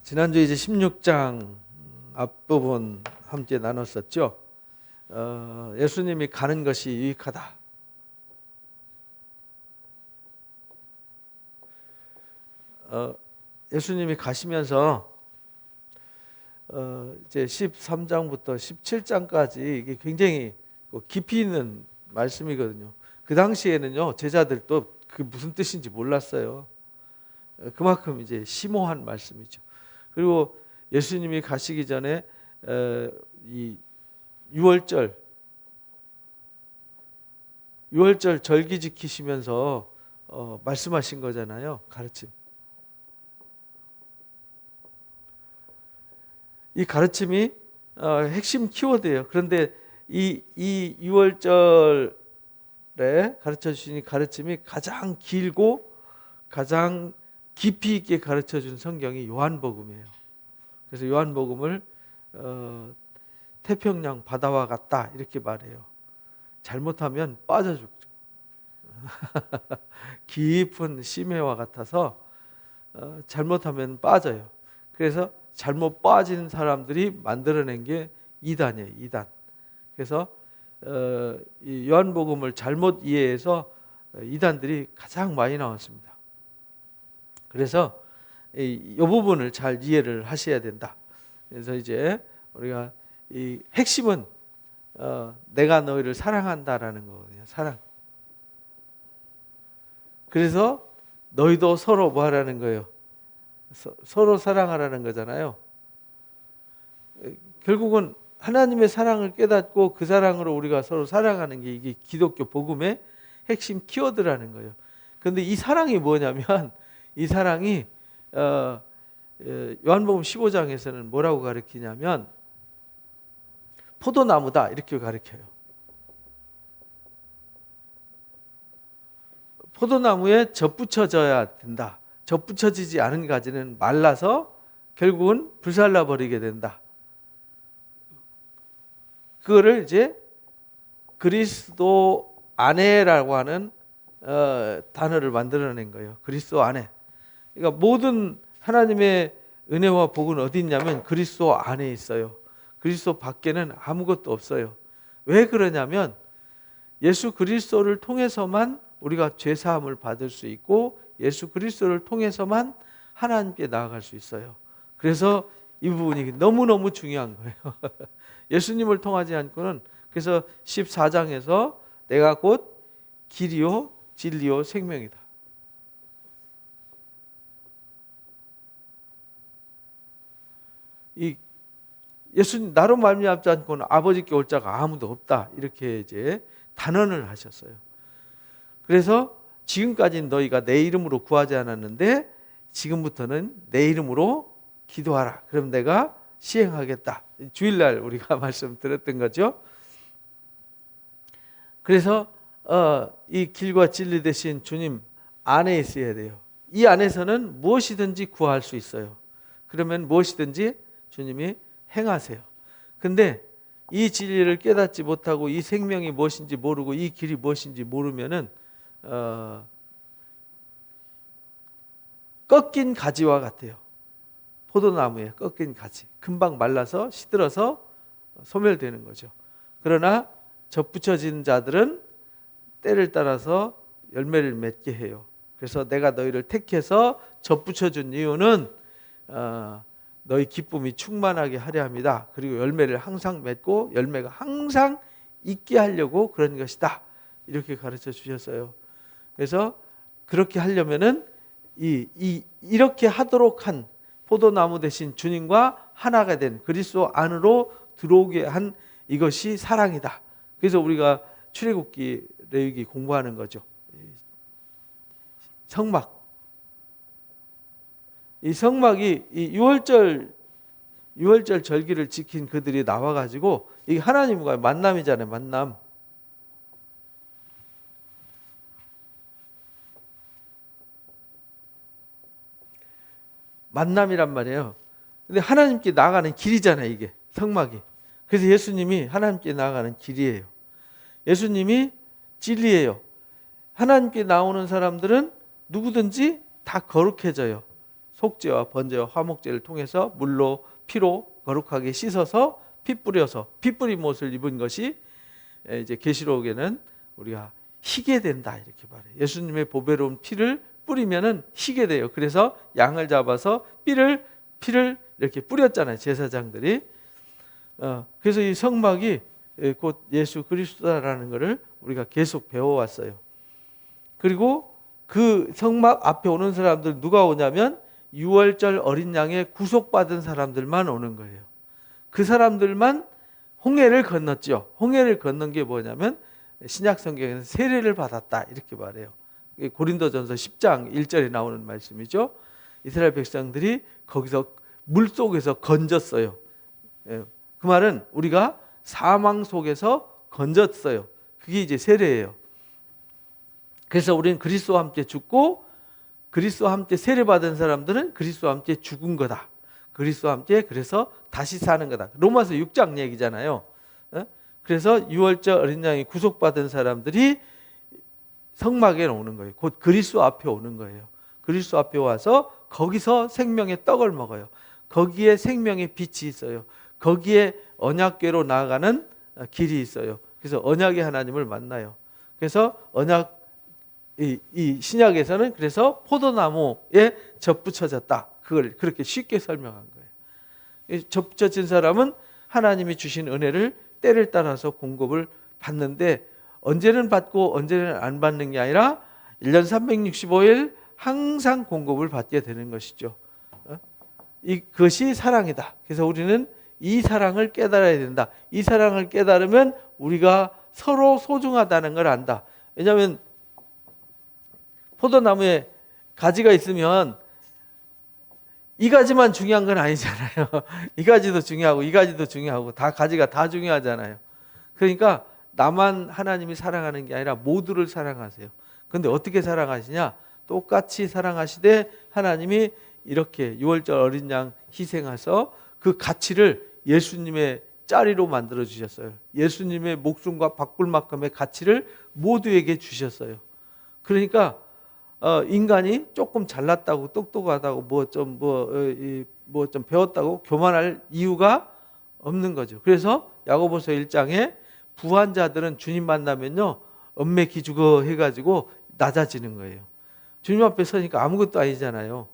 지난주 이제 16장 앞부분 함께 나눴었죠. 예수님이 가는 것이 유익하다. 예수님이 가시면서 이제 13장부터 17장까지 이게 굉장히 깊이 있는 말씀이거든요. 그 당시에는요, 제자들도 그 무슨 뜻인지 몰랐어요. 그만큼 이제 심오한 말씀이죠. 그리고 예수님이 가시기 전에 이 유월절 절기 지키시면서 말씀하신 거잖아요. 가르침. 이 가르침이 핵심 키워드예요. 그런데 이 유월절에 가르쳐 주신 가르침이 가장 길고 가장 깊이 있게 가르쳐 준 성경이 요한복음이에요. 그래서 요한복음을 태평양 바다와 같다 이렇게 말해요. 잘못하면 빠져 죽죠. 깊은 심해와 같아서 잘못하면 빠져요. 그래서 잘못 빠진 사람들이 만들어낸 게 이단이에요. 이단. 그래서 이 요한복음을 잘못 이해해서 이단들이 가장 많이 나왔습니다. 그래서 이 부분을 잘 이해를 하셔야 된다. 그래서 이제 우리가 이 핵심은 내가 너희를 사랑한다라는 거거든요. 사랑. 그래서 너희도 서로 뭐 하라는 거예요? 서로 사랑하라는 거잖아요. 결국은 하나님의 사랑을 깨닫고 그 사랑으로 우리가 서로 사랑하는 게 이게 기독교 복음의 핵심 키워드라는 거예요. 그런데 이 사랑이 뭐냐면 이 사랑이 요한복음 15장에서는 뭐라고 가르치냐면 포도나무다 이렇게 가르쳐요. 포도나무에 젖붙여져야 된다. 젖붙여지지 않은 가지는 말라서 결국은 불살라 버리게 된다. 그거를 이제 그리스도 안에라고 하는 단어를 만들어낸 거예요. 그리스도 안에. 그러니까 모든 하나님의 은혜와 복은 어디 있냐면 그리스도 안에 있어요. 그리스도 밖에는 아무것도 없어요. 왜 그러냐면 예수 그리스도를 통해서만 우리가 죄 사함을 받을 수 있고 예수 그리스도를 통해서만 하나님께 나아갈 수 있어요. 그래서 이 부분이 너무너무 중요한 거예요. 예수님을 통하지 않고는 그래서 14장에서 내가 곧 길이요 진리요 생명이다. 이 예수님 나로 말미암지 않고는 아버지께 올 자가 아무도 없다. 이렇게 이제 단언을 하셨어요. 그래서 지금까지는 너희가 내 이름으로 구하지 않았는데 지금부터는 내 이름으로 기도하라. 그럼 내가 시행하겠다. 주일날 우리가 말씀 들었던 거죠. 그래서 이 길과 진리 되신 주님 안에 있어야 돼요. 이 안에서는 무엇이든지 구할 수 있어요. 그러면 무엇이든지 주님이 행하세요. 근데 이 진리를 깨닫지 못하고 이 생명이 무엇인지 모르고 이 길이 무엇인지 모르면은 꺾인 가지와 같아요. 포도나무에 꺾인 가지. 금방 말라서 시들어서 소멸되는 거죠. 그러나 젖붙여진 자들은 때를 따라서 열매를 맺게 해요. 그래서 내가 너희를 택해서 젖붙여준 이유는 너희 기쁨이 충만하게 하려 합니다. 그리고 열매를 항상 맺고 열매가 항상 있게 하려고 그런 것이다. 이렇게 가르쳐 주셨어요. 그래서 그렇게 하려면은 이렇게 하도록 한 포도나무 대신 주님과 하나가 된 그리스도 안으로 들어오게 한 이것이 사랑이다. 그래서 우리가 출애굽기 레위기 공부하는 거죠. 성막. 이 성막이 이 유월절 절기를 지킨 그들이 나와가지고 이 하나님과의 만남이잖아요. 만남. 만남이란 말이에요. 근데 하나님께 나아가는 길이잖아요. 이게 성막이. 그래서 예수님이 하나님께 나아가는 길이에요. 예수님이 진리예요. 하나님께 나오는 사람들은 누구든지 다 거룩해져요. 속죄와 번제와 화목제를 통해서 물로 피로 거룩하게 씻어서 피 뿌려서 피 뿌린 옷을 입은 것이 이제 계시록에는 우리가 희게 된다 이렇게 말해요. 예수님의 보배로운 피를 뿌리면은 희게 돼요. 그래서 양을 잡아서 피를 이렇게 뿌렸잖아요, 제사장들이. 그래서 이 성막이 곧 예수 그리스도라는 것을 우리가 계속 배워왔어요. 그리고 그 성막 앞에 오는 사람들 누가 오냐면 6월절 어린 양의 구속받은 사람들만 오는 거예요. 그 사람들만 홍해를 건넜죠. 홍해를 건넌 게 뭐냐면 신약 성경에는 세례를 받았다 이렇게 말해요. 고린도전서 10장 1절에 나오는 말씀이죠. 이스라엘 백성들이 거기서 물속에서 건졌어요. 그 말은 우리가 사망 속에서 건졌어요. 그게 이제 세례예요. 그래서 우리는 그리스도와 함께 죽고 그리스도와 함께 세례받은 사람들은 그리스도와 함께 죽은 거다. 그리스도와 함께 그래서 다시 사는 거다. 로마서 6장 얘기잖아요. 그래서 6월절 어린 양이 구속받은 사람들이 성막에 오는 거예요. 곧 그리스도 앞에 오는 거예요. 그리스도 앞에 와서 거기서 생명의 떡을 먹어요. 거기에 생명의 빛이 있어요. 거기에 언약궤로 나아가는 길이 있어요. 그래서 언약의 하나님을 만나요. 그래서 언약 이 신약에서는 그래서 포도나무에 접붙여졌다. 그걸 그렇게 쉽게 설명한 거예요. 접붙여진 사람은 하나님이 주신 은혜를 때를 따라서 공급을 받는데 언제는 받고 언제는 안 받는 게 아니라 1년 365일 항상 공급을 받게 되는 것이죠. 그것이 사랑이다. 그래서 우리는 이 사랑을 깨달아야 된다. 이 사랑을 깨달으면 우리가 서로 소중하다는 걸 안다. 왜냐하면 포도나무에 가지가 있으면 이 가지만 중요한 건 아니잖아요. 이 가지도 중요하고 이 가지도 중요하고 다 가지가 다 중요하잖아요. 그러니까 나만 하나님이 사랑하는 게 아니라 모두를 사랑하세요. 그런데 어떻게 사랑하시냐? 똑같이 사랑하시되 하나님이 이렇게 6월절 어린 양 희생해서 그 가치를 예수님의 짜리로 만들어 주셨어요. 예수님의 목숨과 바꿀만큼의 가치를 모두에게 주셨어요. 그러니까 인간이 조금 잘났다고 똑똑하다고 뭐 좀 배웠다고 교만할 이유가 없는 거죠. 그래서 야고보서 1장에 부한 자들은 주님 만나면요 엄매 기죽어 해가지고 낮아지는 거예요. 주님 앞에 서니까 아무것도 아니잖아요.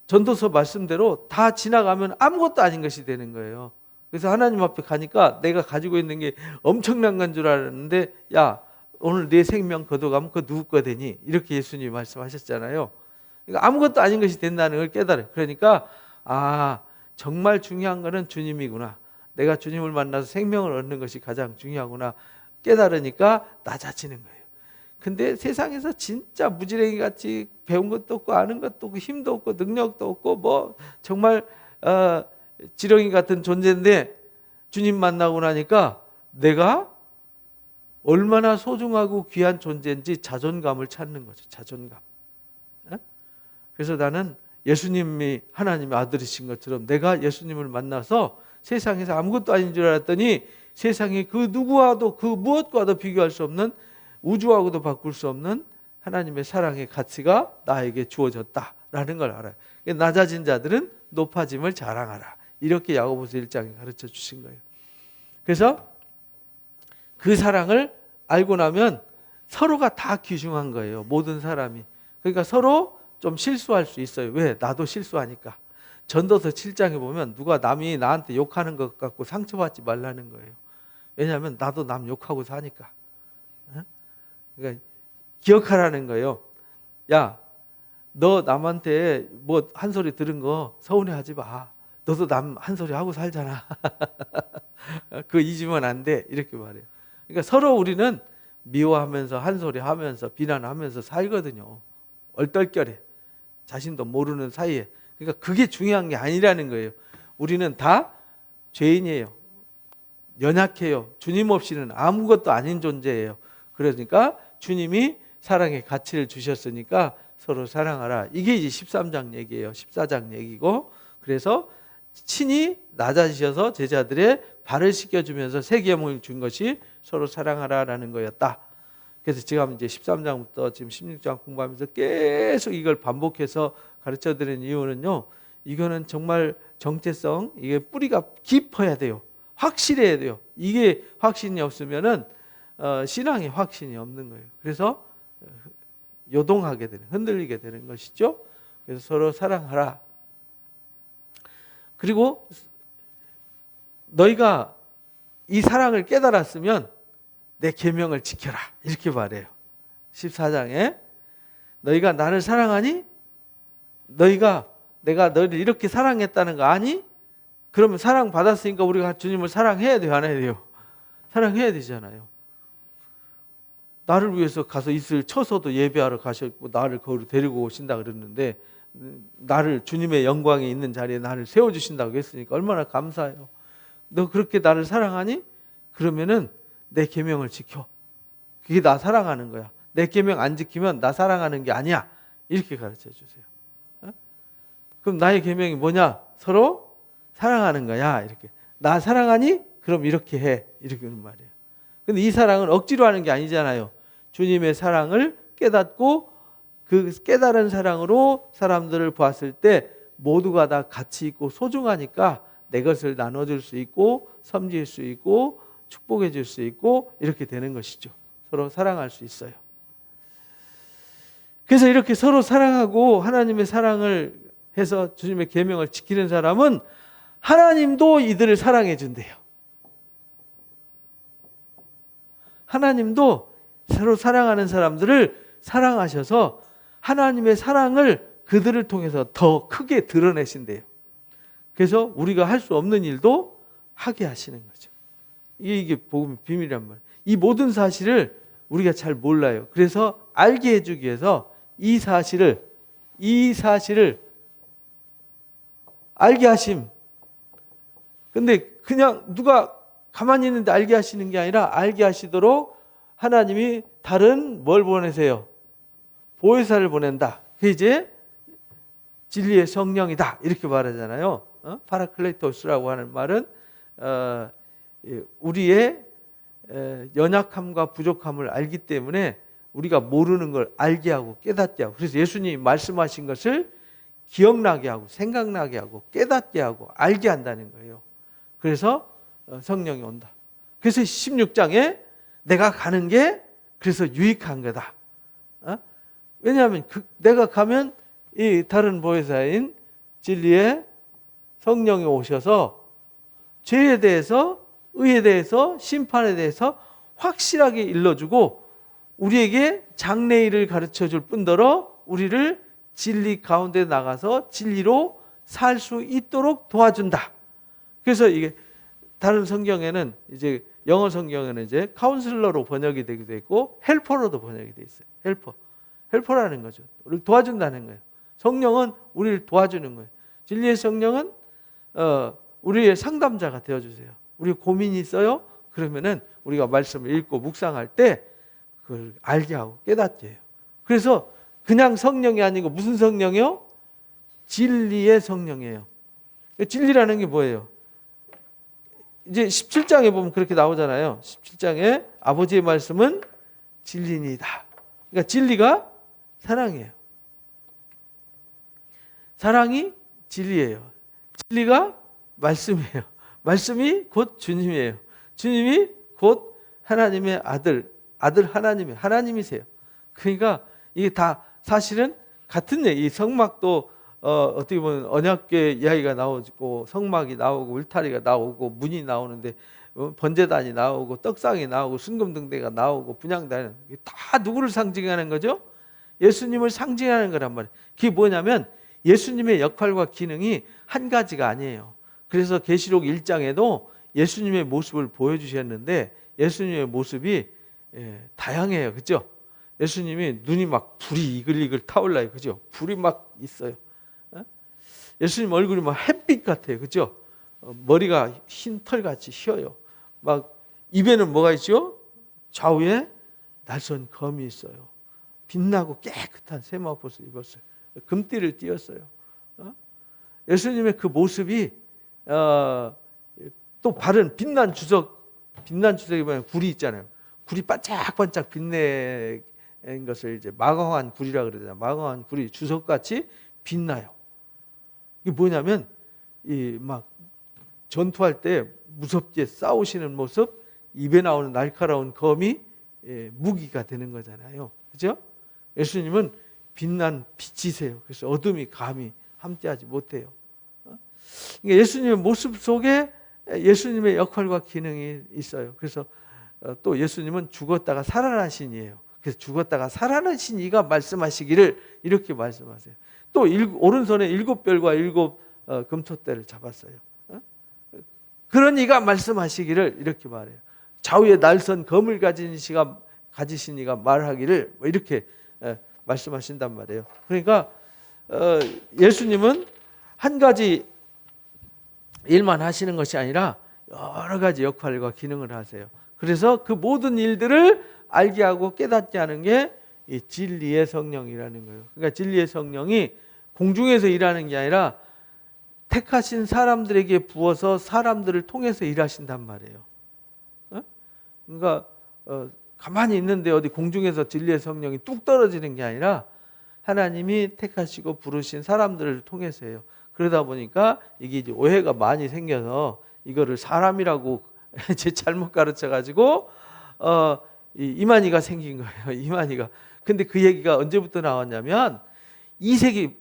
전도서 말씀대로 다 지나가면 아무것도 아닌 것이 되는 거예요. 그래서 하나님 앞에 가니까 내가 가지고 있는 게 엄청난 건 줄 알았는데 야 오늘 내 생명 거둬가면 그거 누구 거 되니? 이렇게 예수님이 말씀하셨잖아요. 그러니까 아무것도 아닌 것이 된다는 걸 깨달아요. 그러니까 정말 중요한 거는 주님이구나. 내가 주님을 만나서 생명을 얻는 것이 가장 중요하구나 깨달으니까 낮아지는 거예요. 근데 세상에서 진짜 무지랭이 같이 배운 것도 없고 아는 것도 없고 힘도 없고 능력도 없고 뭐 정말 지렁이 같은 존재인데 주님 만나고 나니까 내가 얼마나 소중하고 귀한 존재인지 자존감을 찾는 거죠. 자존감. 그래서 나는 예수님이 하나님의 아들이신 것처럼 내가 예수님을 만나서 세상에서 아무것도 아닌 줄 알았더니 세상에 그 누구와도 그 무엇과도 비교할 수 없는 우주하고도 바꿀 수 없는 하나님의 사랑의 가치가 나에게 주어졌다라는 걸 알아요. 낮아진 자들은 높아짐을 자랑하라. 이렇게 야고보서 1장에 가르쳐 주신 거예요. 그래서 그 사랑을 알고 나면 서로가 다 귀중한 거예요. 모든 사람이. 그러니까 서로 좀 실수할 수 있어요. 왜? 나도 실수하니까. 전도서 7장에 보면 누가 남이 나한테 욕하는 것 갖고 상처받지 말라는 거예요. 왜냐하면 나도 남 욕하고 사니까. 그러니까 기억하라는 거예요. 야, 너 남한테 뭐 한 소리 들은 거 서운해하지 마. 너도 남 한 소리 하고 살잖아. 그거 잊으면 안 돼. 이렇게 말해요. 그러니까 서로 우리는 미워하면서 한 소리 하면서 비난하면서 살거든요. 얼떨결에 자신도 모르는 사이에. 그러니까 그게 중요한 게 아니라는 거예요. 우리는 다 죄인이에요. 연약해요. 주님 없이는 아무것도 아닌 존재예요. 그러니까 주님이 사랑의 가치를 주셨으니까 서로 사랑하라. 이게 이제 13장 얘기예요. 14장 얘기고. 그래서 친히 낮아지셔서 제자들의 발을 씻겨주면서 새 계명을 준 것이 서로 사랑하라라는 거였다. 그래서 제가 이제 13장부터 지금 16장 공부하면서 계속 이걸 반복해서 가르쳐 드리는 이유는요. 이거는 정말 정체성, 이게 뿌리가 깊어야 돼요. 확실해야 돼요. 이게 확신이 없으면은 신앙의 확신이 없는 거예요. 그래서 요동하게 되는, 흔들리게 되는 것이죠. 그래서 서로 사랑하라. 그리고 너희가 이 사랑을 깨달았으면 내 계명을 지켜라. 이렇게 말해요. 14장에 너희가 나를 사랑하니? 내가 너희를 이렇게 사랑했다는 거 아니? 그러면 사랑 받았으니까 우리가 주님을 사랑해야 돼요, 안 해야 돼요? 사랑해야 되잖아요. 나를 위해서 가서 이슬 쳐서도 예배하러 가셨고 나를 거기로 데리고 오신다 그랬는데, 나를 주님의 영광이 있는 자리에 나를 세워주신다고 했으니까 얼마나 감사해요. 너 그렇게 나를 사랑하니? 그러면은 내 계명을 지켜. 그게 나 사랑하는 거야. 내 계명 안 지키면 나 사랑하는 게 아니야. 이렇게 가르쳐 주세요. 그럼 나의 계명이 뭐냐? 서로 사랑하는 거야. 이렇게. 나 사랑하니? 그럼 이렇게 해. 이렇게 하는 말이에요. 근데 이 사랑은 억지로 하는 게 아니잖아요. 주님의 사랑을 깨닫고 그 깨달은 사랑으로 사람들을 보았을 때 모두가 다 가치 있고 소중하니까 내 것을 나눠줄 수 있고 섬길 수 있고 축복해 줄 수 있고 이렇게 되는 것이죠. 서로 사랑할 수 있어요. 그래서 이렇게 서로 사랑하고 하나님의 사랑을 해서 주님의 계명을 지키는 사람은 하나님도 이들을 사랑해 준대요. 하나님도 서로 사랑하는 사람들을 사랑하셔서 하나님의 사랑을 그들을 통해서 더 크게 드러내신대요. 그래서 우리가 할 수 없는 일도 하게 하시는 거죠. 이게 복음의 비밀이란 말이에요. 이 모든 사실을 우리가 잘 몰라요. 그래서 알게 해주기 위해서 이 사실을 알게 하심. 근데 그냥 누가 가만히 있는데 알게 하시는 게 아니라 알게 하시도록 하나님이 다른 뭘 보내세요? 보혜사를 보낸다. 그게 이제 진리의 성령이다. 이렇게 말하잖아요. 파라클레토스라고 하는 말은 우리의 연약함과 부족함을 알기 때문에 우리가 모르는 걸 알게 하고 깨닫게 하고, 그래서 예수님이 말씀하신 것을 기억나게 하고 생각나게 하고 깨닫게 하고 알게 한다는 거예요. 그래서 성령이 온다. 그래서 16장에 내가 가는 게 그래서 유익한 거다. 왜냐하면 내가 가면 이 다른 보혜사인 진리의 성령이 오셔서 죄에 대해서, 의에 대해서, 심판에 대해서 확실하게 일러주고 우리에게 장래일을 가르쳐줄 뿐더러 우리를 진리 가운데 나가서 진리로 살 수 있도록 도와준다. 그래서 이게 다른 성경에는, 이제 영어 성경에는 이제 카운슬러로 번역이 되기도 했고 헬퍼로도 번역이 돼 있어요. 헬퍼라는 거죠. 우리를 도와준다는 거예요. 성령은 우리를 도와주는 거예요. 진리의 성령은 우리의 상담자가 되어주세요. 우리 고민이 있어요? 그러면은 우리가 말씀을 읽고 묵상할 때 그걸 알게 하고 깨닫게 해요. 그래서 그냥 성령이 아니고 무슨 성령이요? 진리의 성령이에요. 진리라는 게 뭐예요? 이제 17장에 보면 그렇게 나오잖아요. 17장에 아버지의 말씀은 진리니이다. 그러니까 진리가 사랑이에요. 사랑이 진리예요. 진리가 말씀이에요. 말씀이 곧 주님이에요. 주님이 곧 하나님의 아들 하나님이세요. 그러니까 이게 다 사실은 같은 얘기. 이 성막도 어떻게 보면 언약궤 이야기가 나오고 성막이 나오고 울타리가 나오고 문이 나오는데 번제단이 나오고 떡상이 나오고 순금등대가 나오고 분향단이, 다 누구를 상징하는 거죠? 예수님을 상징하는 거란 말이에요. 그게 뭐냐면 예수님의 역할과 기능이 한 가지가 아니에요. 그래서 계시록 1장에도 예수님의 모습을 보여주셨는데 예수님의 모습이 다양해요. 그렇죠? 예수님이 눈이 막 불이 이글이글 타올라요. 그죠? 불이 막 있어요. 예수님 얼굴이 막 햇빛 같아요. 그죠? 머리가 흰 털같이 휘어요. 막 입에는 뭐가 있죠? 좌우에 날선 검이 있어요. 빛나고 깨끗한 세마포를 입었어요. 금띠를 띄었어요. 예수님의 그 모습이 또 바른 빛난 주석이 뭐냐면 굴이 있잖아요. 굴이 반짝반짝 빛내는 것을 이제 마광한 굴이라 그러잖아요. 마광한 굴이 주석같이 빛나요. 이게 뭐냐면 이 막 전투할 때 무섭게 싸우시는 모습, 입에 나오는 날카로운 검이 무기가 되는 거잖아요. 그죠? 예수님은 빛난 빛이세요. 그래서 어둠이 감히 함께하지 못해요. 그러니까 예수님의 모습 속에 예수님의 역할과 기능이 있어요. 그래서 또 예수님은 죽었다가 살아나신 이에요. 그래서 죽었다가 살아나신 이가 말씀하시기를 이렇게 말씀하세요. 또 오른손에 7별과 7 금토대를 잡았어요. 그런 이가 말씀하시기를 이렇게 말해요. 좌우에 날선 검을 가지신 이가 말하기를 이렇게 말씀하신단 말이에요. 그러니까 예수님은 한 가지 일만 하시는 것이 아니라 여러 가지 역할과 기능을 하세요. 그래서 그 모든 일들을 알게 하고 깨닫게 하는 게 이 진리의 성령이라는 거예요. 그러니까 진리의 성령이 공중에서 일하는 게 아니라 택하신 사람들에게 부어서 사람들을 통해서 일하신단 말이에요. 그러니까 가만히 있는데 어디 공중에서 진리의 성령이 뚝 떨어지는 게 아니라 하나님이 택하시고 부르신 사람들을 통해서 해요. 그러다 보니까 이게 이제 오해가 많이 생겨서 이거를 사람이라고 제 잘못 가르쳐가지고 이만희가 생긴 거예요. 이만희가. 근데 그 얘기가 언제부터 나왔냐면 2세기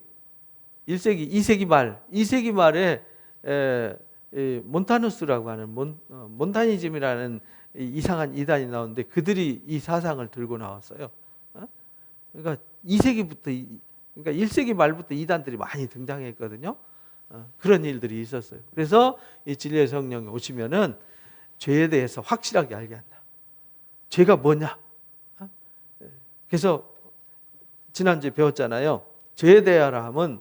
말에 몬타누스라고 하는 몬타니즘이라는 이상한 이단이 나오는데 그들이 이 사상을 들고 나왔어요. 그러니까 2세기부터 그러니까 1세기 말부터 이단들이 많이 등장했거든요. 그런 일들이 있었어요. 그래서 이 진리의 성령이 오시면은 죄에 대해서 확실하게 알게 한다. 죄가 뭐냐? 그래서 지난주에 배웠잖아요. 죄에 대하라 함은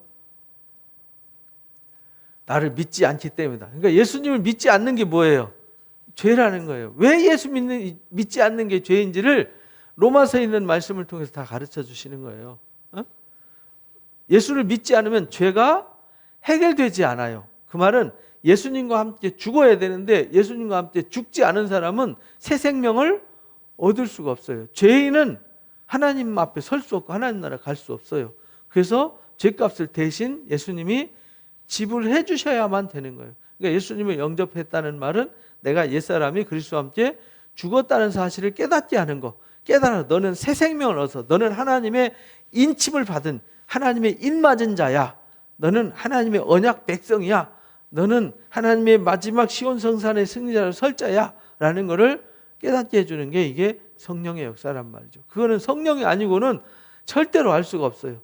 나를 믿지 않기 때문이다. 그러니까 예수님을 믿지 않는 게 뭐예요? 죄라는 거예요. 왜 예수 믿지 않는 게 죄인지를 로마서에 있는 말씀을 통해서 다 가르쳐 주시는 거예요. 예수를 믿지 않으면 죄가 해결되지 않아요. 그 말은 예수님과 함께 죽어야 되는데 예수님과 함께 죽지 않은 사람은 새 생명을 얻을 수가 없어요. 죄인은 하나님 앞에 설 수 없고 하나님 나라 갈 수 없어요. 그래서 죄값을 대신 예수님이 지불해 주셔야만 되는 거예요. 그러니까 예수님을 영접했다는 말은 내가 옛사람이 그리스도와 함께 죽었다는 사실을 깨닫게 하는 거. 깨달아 너는 새 생명을 얻어서 너는 하나님의 인침을 받은 하나님의 인맞은 자야. 너는 하나님의 언약 백성이야. 너는 하나님의 마지막 시온성산의 승리자로 설 자야. 라는 것을 깨닫게 해주는 게 이게 성령의 역사란 말이죠. 그거는 성령이 아니고는 절대로 알 수가 없어요.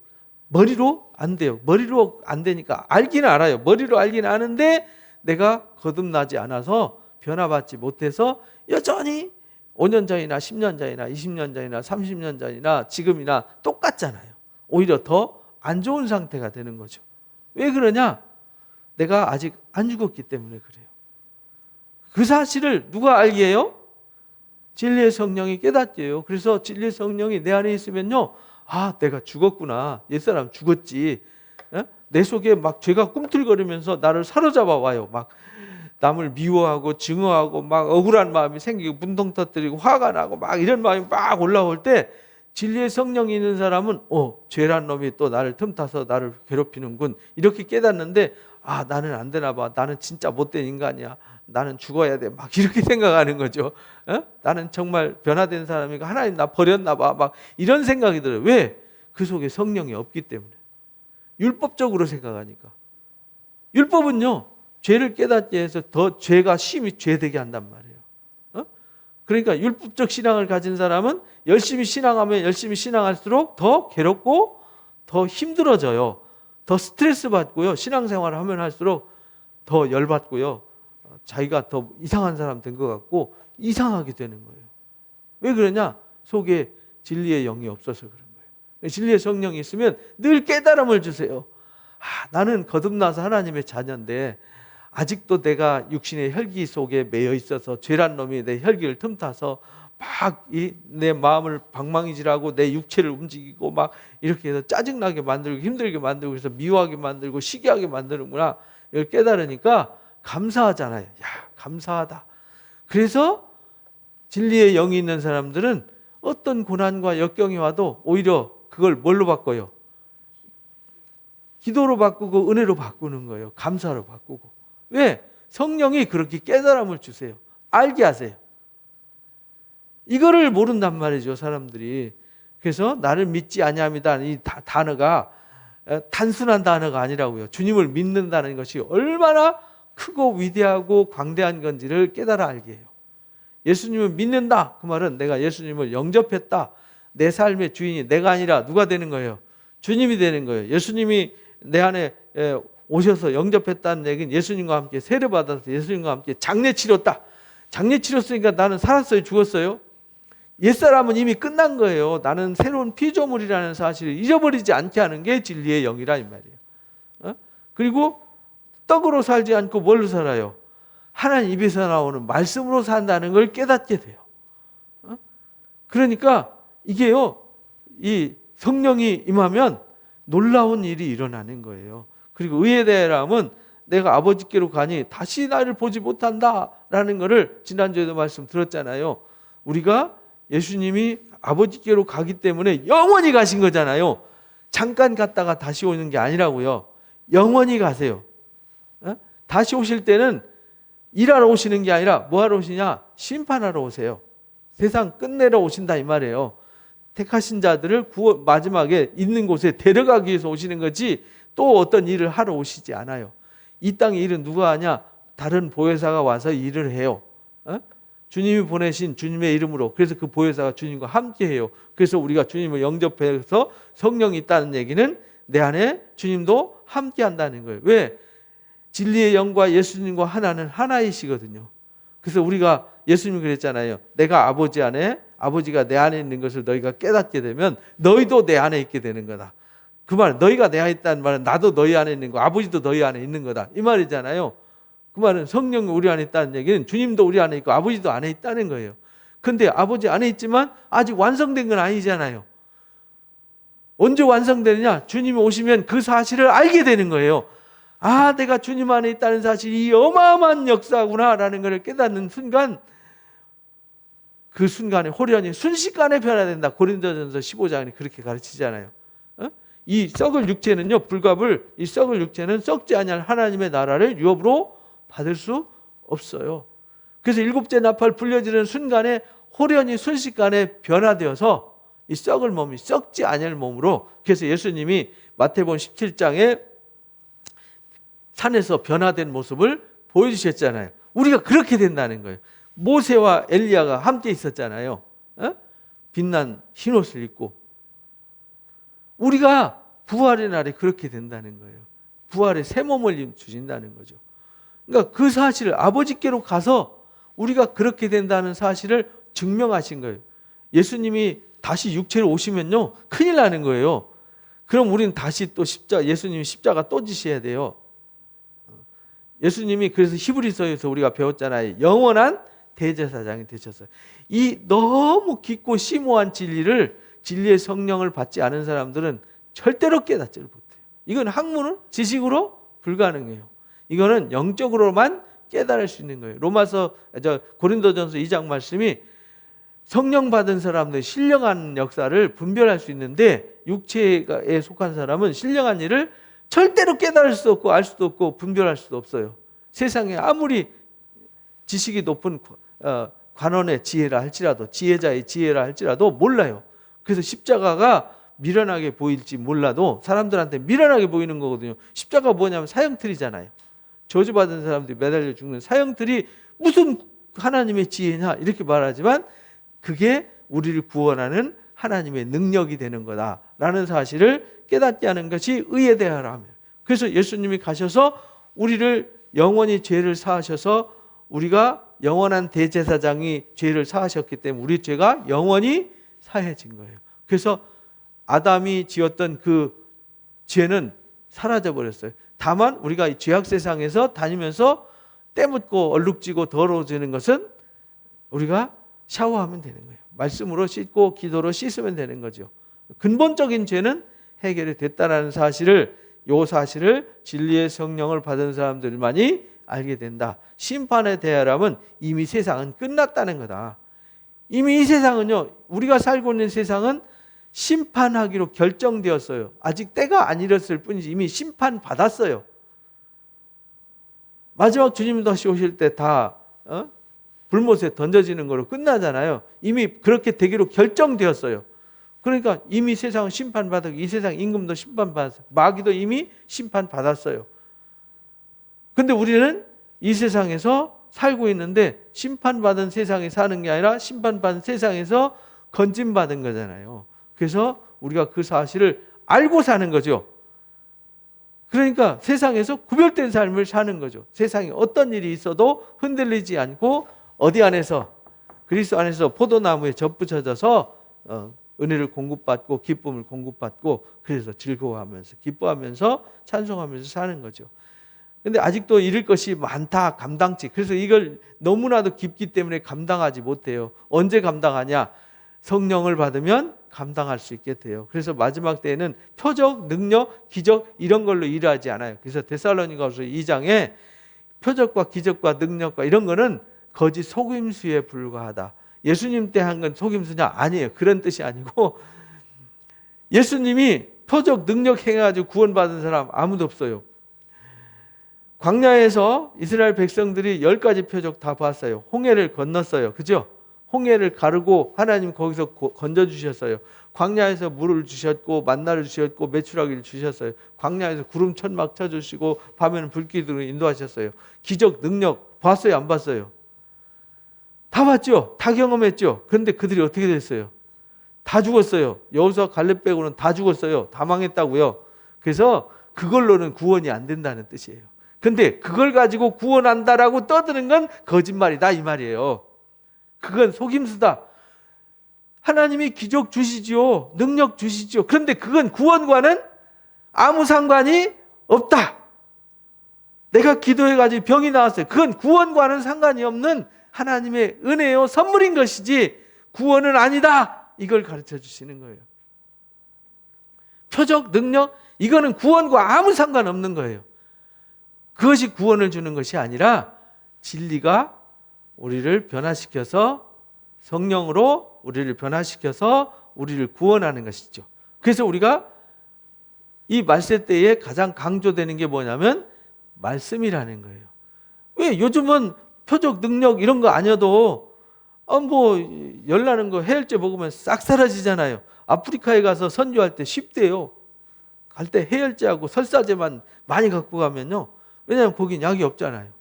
머리로 안 돼요. 머리로 안 되니까 알기는 알아요. 머리로 알기는 아는데 내가 거듭나지 않아서 변화받지 못해서 여전히 5년 전이나 10년 전이나 20년 전이나 30년 전이나 지금이나 똑같잖아요. 오히려 더 안 좋은 상태가 되는 거죠. 왜 그러냐? 내가 아직 안 죽었기 때문에 그래요. 그 사실을 누가 알게 해요? 진리의 성령이 깨닫게 해요. 그래서 진리의 성령이 내 안에 있으면요. 아, 내가 죽었구나. 옛사람 죽었지. 내 속에 막 죄가 꿈틀거리면서 나를 사로잡아 와요. 막 남을 미워하고 증오하고 막 억울한 마음이 생기고 분통 터뜨리고 화가 나고 막 이런 마음이 막 올라올 때 진리의 성령이 있는 사람은 죄란 놈이 또 나를 틈타서 나를 괴롭히는군. 이렇게 깨닫는데 아, 나는 안 되나 봐. 나는 진짜 못된 인간이야. 나는 죽어야 돼. 막 이렇게 생각하는 거죠. 나는 정말 변화된 사람이고 하나님 나 버렸나 봐. 막 이런 생각이 들어요. 왜? 그 속에 성령이 없기 때문에. 율법적으로 생각하니까. 율법은요. 죄를 깨닫게 해서 더 죄가 심히 죄되게 한단 말이에요. 그러니까 율법적 신앙을 가진 사람은 열심히 신앙하면 열심히 신앙할수록 더 괴롭고 더 힘들어져요. 더 스트레스 받고요. 신앙생활을 하면 할수록 더 열받고요. 자기가 더 이상한 사람 된 것 같고 이상하게 되는 거예요. 왜 그러냐? 속에 진리의 영이 없어서 그런 거예요. 진리의 성령이 있으면 늘 깨달음을 주세요. 아, 나는 거듭나서 하나님의 자녀인데 아직도 내가 육신의 혈기 속에 매여 있어서 죄란 놈이 내 혈기를 틈타서 막 내 마음을 방망이질하고 내 육체를 움직이고 막 이렇게 해서 짜증나게 만들고 힘들게 만들고 그래서 미워하게 만들고 시기하게 만드는구나. 이걸 깨달으니까 감사하잖아요. 야, 감사하다. 그래서 진리의 영이 있는 사람들은 어떤 고난과 역경이 와도 오히려 그걸 뭘로 바꿔요? 기도로 바꾸고 은혜로 바꾸는 거예요. 감사로 바꾸고. 왜? 성령이 그렇게 깨달음을 주세요. 알게 하세요. 이거를 모른단 말이죠, 사람들이. 그래서 나를 믿지 아니함이다, 이 단어가 단순한 단어가 아니라고요. 주님을 믿는다는 것이 얼마나 크고 위대하고 광대한 건지를 깨달아 알게 해요. 예수님을 믿는다, 그 말은 내가 예수님을 영접했다. 내 삶의 주인이 내가 아니라 누가 되는 거예요? 주님이 되는 거예요. 예수님이 내 안에 오셔서 영접했다는 얘기는 예수님과 함께 세례받아서 예수님과 함께 장례 치렀다. 장례 치렀으니까 나는 살았어요, 죽었어요? 옛사람은 이미 끝난 거예요. 나는 새로운 피조물이라는 사실을 잊어버리지 않게 하는 게 진리의 영이라 이 말이에요. 그리고 떡으로 살지 않고 뭘로 살아요? 하나님 입에서 나오는 말씀으로 산다는 걸 깨닫게 돼요. 그러니까 이게요, 이 성령이 임하면 놀라운 일이 일어나는 거예요. 그리고 의에 대함은 내가 아버지께로 가니 다시 나를 보지 못한다라는 것을 지난주에도 말씀 들었잖아요. 우리가 예수님이 아버지께로 가기 때문에 영원히 가신 거잖아요. 잠깐 갔다가 다시 오는 게 아니라고요. 영원히 가세요. 다시 오실 때는 일하러 오시는 게 아니라 뭐하러 오시냐? 심판하러 오세요. 세상 끝내러 오신다 이 말이에요. 택하신 자들을 마지막에 있는 곳에 데려가기 위해서 오시는 거지 또 어떤 일을 하러 오시지 않아요. 이 땅의 일은 누가 하냐? 다른 보혜사가 와서 일을 해요. 주님이 보내신 주님의 이름으로. 그래서 그 보혜사가 주님과 함께 해요. 그래서 우리가 주님을 영접해서 성령이 있다는 얘기는 내 안에 주님도 함께 한다는 거예요. 왜? 진리의 영과 예수님과 하나는 하나이시거든요. 그래서 우리가 예수님이 그랬잖아요. 내가 아버지 안에, 아버지가 내 안에 있는 것을 너희가 깨닫게 되면 너희도 내 안에 있게 되는 거다. 그 말, 너희가 내 안에 있다는 말은 나도 너희 안에 있는 거, 아버지도 너희 안에 있는 거다. 이 말이잖아요. 그 말은 성령이 우리 안에 있다는 얘기는 주님도 우리 안에 있고 아버지도 안에 있다는 거예요. 근데 아버지 안에 있지만 아직 완성된 건 아니잖아요. 언제 완성되느냐? 주님이 오시면 그 사실을 알게 되는 거예요. 아, 내가 주님 안에 있다는 사실이 어마어마한 역사구나 라는 것을 깨닫는 순간, 그 순간에 호련히 순식간에 변화된다. 고린도전서 15장이 그렇게 가르치잖아요. 이 썩을 육체는요, 불갑을, 이 썩을 육체는 썩지 아니할 하나님의 나라를 유업으로 받을 수 없어요. 그래서 일곱째 나팔 불려지는 순간에 호련히 순식간에 변화되어서 이 썩을 몸이 썩지 아니할 몸으로, 그래서 예수님이 마태복음 17장에 산에서 변화된 모습을 보여주셨잖아요. 우리가 그렇게 된다는 거예요. 모세와 엘리야가 함께 있었잖아요. 빛난 흰옷을 입고. 우리가 부활의 날에 그렇게 된다는 거예요. 부활의 새 몸을 주신다는 거죠. 그러니까 그 사실을 아버지께로 가서 우리가 그렇게 된다는 사실을 증명하신 거예요. 예수님이 다시 육체로 오시면요, 큰일 나는 거예요. 그럼 우리는 다시 또 예수님이 십자가 또 지셔야 돼요. 예수님이 그래서 히브리서에서 우리가 배웠잖아요. 영원한 대제사장이 되셨어요. 이 너무 깊고 심오한 진리를, 진리의 성령을 받지 않은 사람들은 절대로 깨닫지를 못해요. 이건 학문은 지식으로 불가능해요. 이거는 영적으로만 깨달을 수 있는 거예요. 고린도전서 2장 말씀이 성령 받은 사람들 신령한 역사를 분별할 수 있는데, 육체에 속한 사람은 신령한 일을 절대로 깨달을 수 없고 알 수도 없고 분별할 수도 없어요. 세상에 아무리 지식이 높은 관원의 지혜라 할지라도, 지혜자의 지혜라 할지라도 몰라요. 그래서 십자가가 미련하게 보일지 몰라도 사람들한테 미련하게 보이는 거거든요. 십자가가 뭐냐면 사형틀이잖아요. 저주받은 사람들이 매달려 죽는 사형틀이 무슨 하나님의 지혜냐 이렇게 말하지만, 그게 우리를 구원하는 하나님의 능력이 되는 거다라는 사실을 깨닫게 하는 것이 의에 대하라면. 그래서 예수님이 가셔서 우리를 영원히 죄를 사하셔서, 우리가 영원한 대제사장이 죄를 사하셨기 때문에 우리 죄가 영원히 사해진 거예요. 그래서 아담이 지었던 그 죄는 사라져 버렸어요. 다만 우리가 이 죄악 세상에서 다니면서 때묻고 얼룩지고 더러워지는 것은 우리가 샤워하면 되는 거예요. 말씀으로 씻고 기도로 씻으면 되는 거죠. 근본적인 죄는 해결이 됐다는 사실을, 이 사실을 진리의 성령을 받은 사람들만이 알게 된다. 심판에 대하라면 이미 세상은 끝났다는 거다. 이미 이 세상은요, 우리가 살고 있는 세상은 심판하기로 결정되었어요. 아직 때가 안 이랬을 뿐이지 이미 심판받았어요. 마지막 주님 다시 오실 때 다 불못에 던져지는 거로 끝나잖아요. 이미 그렇게 되기로 결정되었어요. 그러니까 이미 세상은 심판받았고 이 세상 임금도 심판받았어요. 마귀도 이미 심판받았어요. 근데 우리는 이 세상에서 살고 있는데 심판받은 세상에 사는 게 아니라 심판받은 세상에서 건짐받은 거잖아요. 그래서 우리가 그 사실을 알고 사는 거죠. 그러니까 세상에서 구별된 삶을 사는 거죠. 세상에 어떤 일이 있어도 흔들리지 않고 어디 안에서, 그리스도 안에서 포도나무에 접붙여져서 은혜를 공급받고 기쁨을 공급받고 그래서 즐거워하면서 기뻐하면서 찬송하면서 사는 거죠. 근데 아직도 잃을 것이 많다, 감당치. 그래서 이걸 너무나도 깊기 때문에 감당하지 못해요. 언제 감당하냐? 성령을 받으면 감당할 수 있게 돼요. 그래서 마지막 때에는 표적, 능력, 기적 이런 걸로 일하지 않아요. 그래서 데살로니가서 2장에 표적과 기적과 능력과 이런 거는 거짓 속임수에 불과하다. 예수님 때 한 건 속임수냐? 아니에요. 그런 뜻이 아니고 예수님이 표적, 능력 행해가지고 구원받은 사람 아무도 없어요. 광야에서 이스라엘 백성들이 10가지 표적 다 봤어요. 홍해를 건넜어요. 그죠? 홍해를 가르고 하나님 거기서 건져주셨어요. 광야에서 물을 주셨고 만나를 주셨고 메추라기를 주셨어요. 광야에서 구름 천막 쳐주시고 밤에는 불길으로 인도하셨어요. 기적 능력 봤어요? 안 봤어요? 다 봤죠? 다 경험했죠? 그런데 그들이 어떻게 됐어요? 다 죽었어요. 여호수아 갈렙 빼고는 다 죽었어요. 다 망했다고요. 그래서 그걸로는 구원이 안 된다는 뜻이에요. 근데 그걸 가지고 구원한다라고 떠드는 건 거짓말이다 이 말이에요. 그건 속임수다. 하나님이 기적 주시지요. 능력 주시지요. 그런데 그건 구원과는 아무 상관이 없다. 내가 기도해가지고 병이 나왔어요. 그건 구원과는 상관이 없는 하나님의 은혜요 선물인 것이지 구원은 아니다. 이걸 가르쳐 주시는 거예요. 표적, 능력 이거는 구원과 아무 상관없는 거예요. 그것이 구원을 주는 것이 아니라 진리가 우리를 변화시켜서 성령으로 우리를 변화시켜서 우리를 구원하는 것이죠. 그래서 우리가 이 말세 때에 가장 강조되는 게 뭐냐면 말씀이라는 거예요. 왜 요즘은 표적 능력 이런 거 아니어도 뭐 열나는 거 해열제 먹으면 싹 사라지잖아요. 아프리카에 가서 선교할 때 쉽대요. 갈 때 해열제하고 설사제만 많이 갖고 가면요. 왜냐하면 거긴 약이 없잖아요.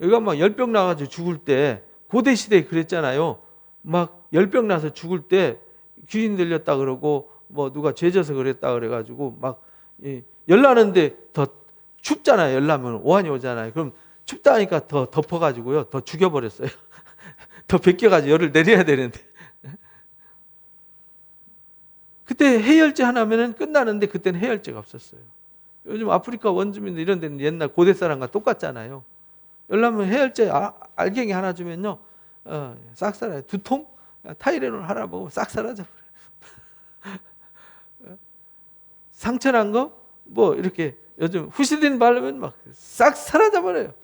여기가 막 열병 나가지고 죽을 때 고대 시대에 그랬잖아요. 막 열병 나서 죽을 때 귀신 들렸다 그러고 뭐 누가 죄져서 그랬다 그래가지고 막 열나는데 더 춥잖아요. 열나면 오한이 오잖아요. 그럼 춥다 하니까 더 덮어가지고요. 더 죽여버렸어요. 더 벗겨가지고 열을 내려야 되는데. 그때 해열제 하나면은 끝나는데 그때는 해열제가 없었어요. 요즘 아프리카 원주민들 이런 데는 옛날 고대 사람과 똑같잖아요. 열나면 해열제 알갱이 하나 주면요. 싹 사라져요. 두통? 타이레놀 하나 먹으면 싹 사라져버려요. 상처난 거? 뭐 이렇게 요즘 후시딘 바르면 막 싹 사라져버려요.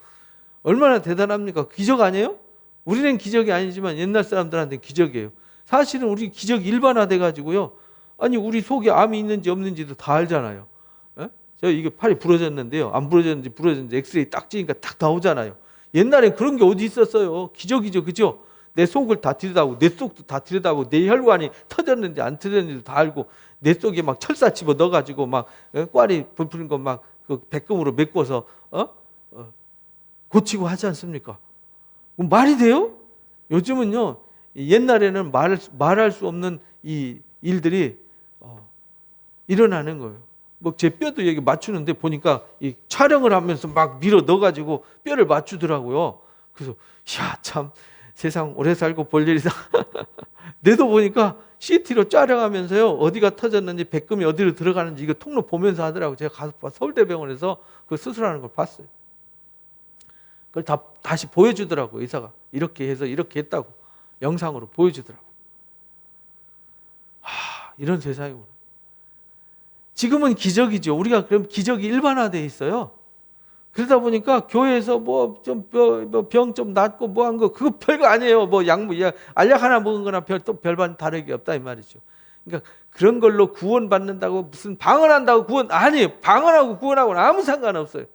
얼마나 대단합니까? 기적 아니에요? 우리는 기적이 아니지만 옛날 사람들한테는 기적이에요. 사실은 우리 기적 일반화돼 가지고요. 아니 우리 속에 암이 있는지 없는지도 다 알잖아요. 저 이게 팔이 부러졌는데요. 안 부러졌는지 부러졌는지 엑스레이 딱 찍으니까 딱 나오잖아요. 옛날엔 그런 게 어디 있었어요. 기적이죠. 그죠? 내 속을 다 들여다보고 내 속도 다 들여다보고 내 혈관이 터졌는지 안 터졌는지도 다 알고 내 속에 막 철사 집어 넣어가지고 막 꽈리 부푸는 거 막 그 백금으로 메꿔서 고치고 하지 않습니까? 말이 돼요? 요즘은요. 옛날에는 말할 수 없는 이 일들이 일어나는 거예요. 뭐 제 뼈도 여기 맞추는데 보니까 이 촬영을 하면서 막 밀어 넣어가지고 뼈를 맞추더라고요. 그래서 야 참 세상 오래 살고 볼 일이다. 내도 보니까 CT로 촬영하면서요 어디가 터졌는지 백금이 어디로 들어가는지 이거 통로 보면서 하더라고요. 제가 가서 서울대병원에서 그 수술하는 걸 봤어요. 그걸 다시 보여주더라고요. 의사가 이렇게 해서 이렇게 했다고 영상으로 보여주더라고요. 이런 세상이구나. 지금은 기적이죠. 우리가 그럼 기적이 일반화되어 있어요. 그러다 보니까 교회에서 뭐 좀 병 좀 낫고 뭐 한 거 그거 별거 아니에요. 뭐 알약 하나 먹은 거나 또 별반 다르게 없다 이 말이죠. 그러니까 그런 걸로 구원받는다고 무슨 방언한다고 구원 아니에요. 방언하고 구원하고는 아무 상관없어요.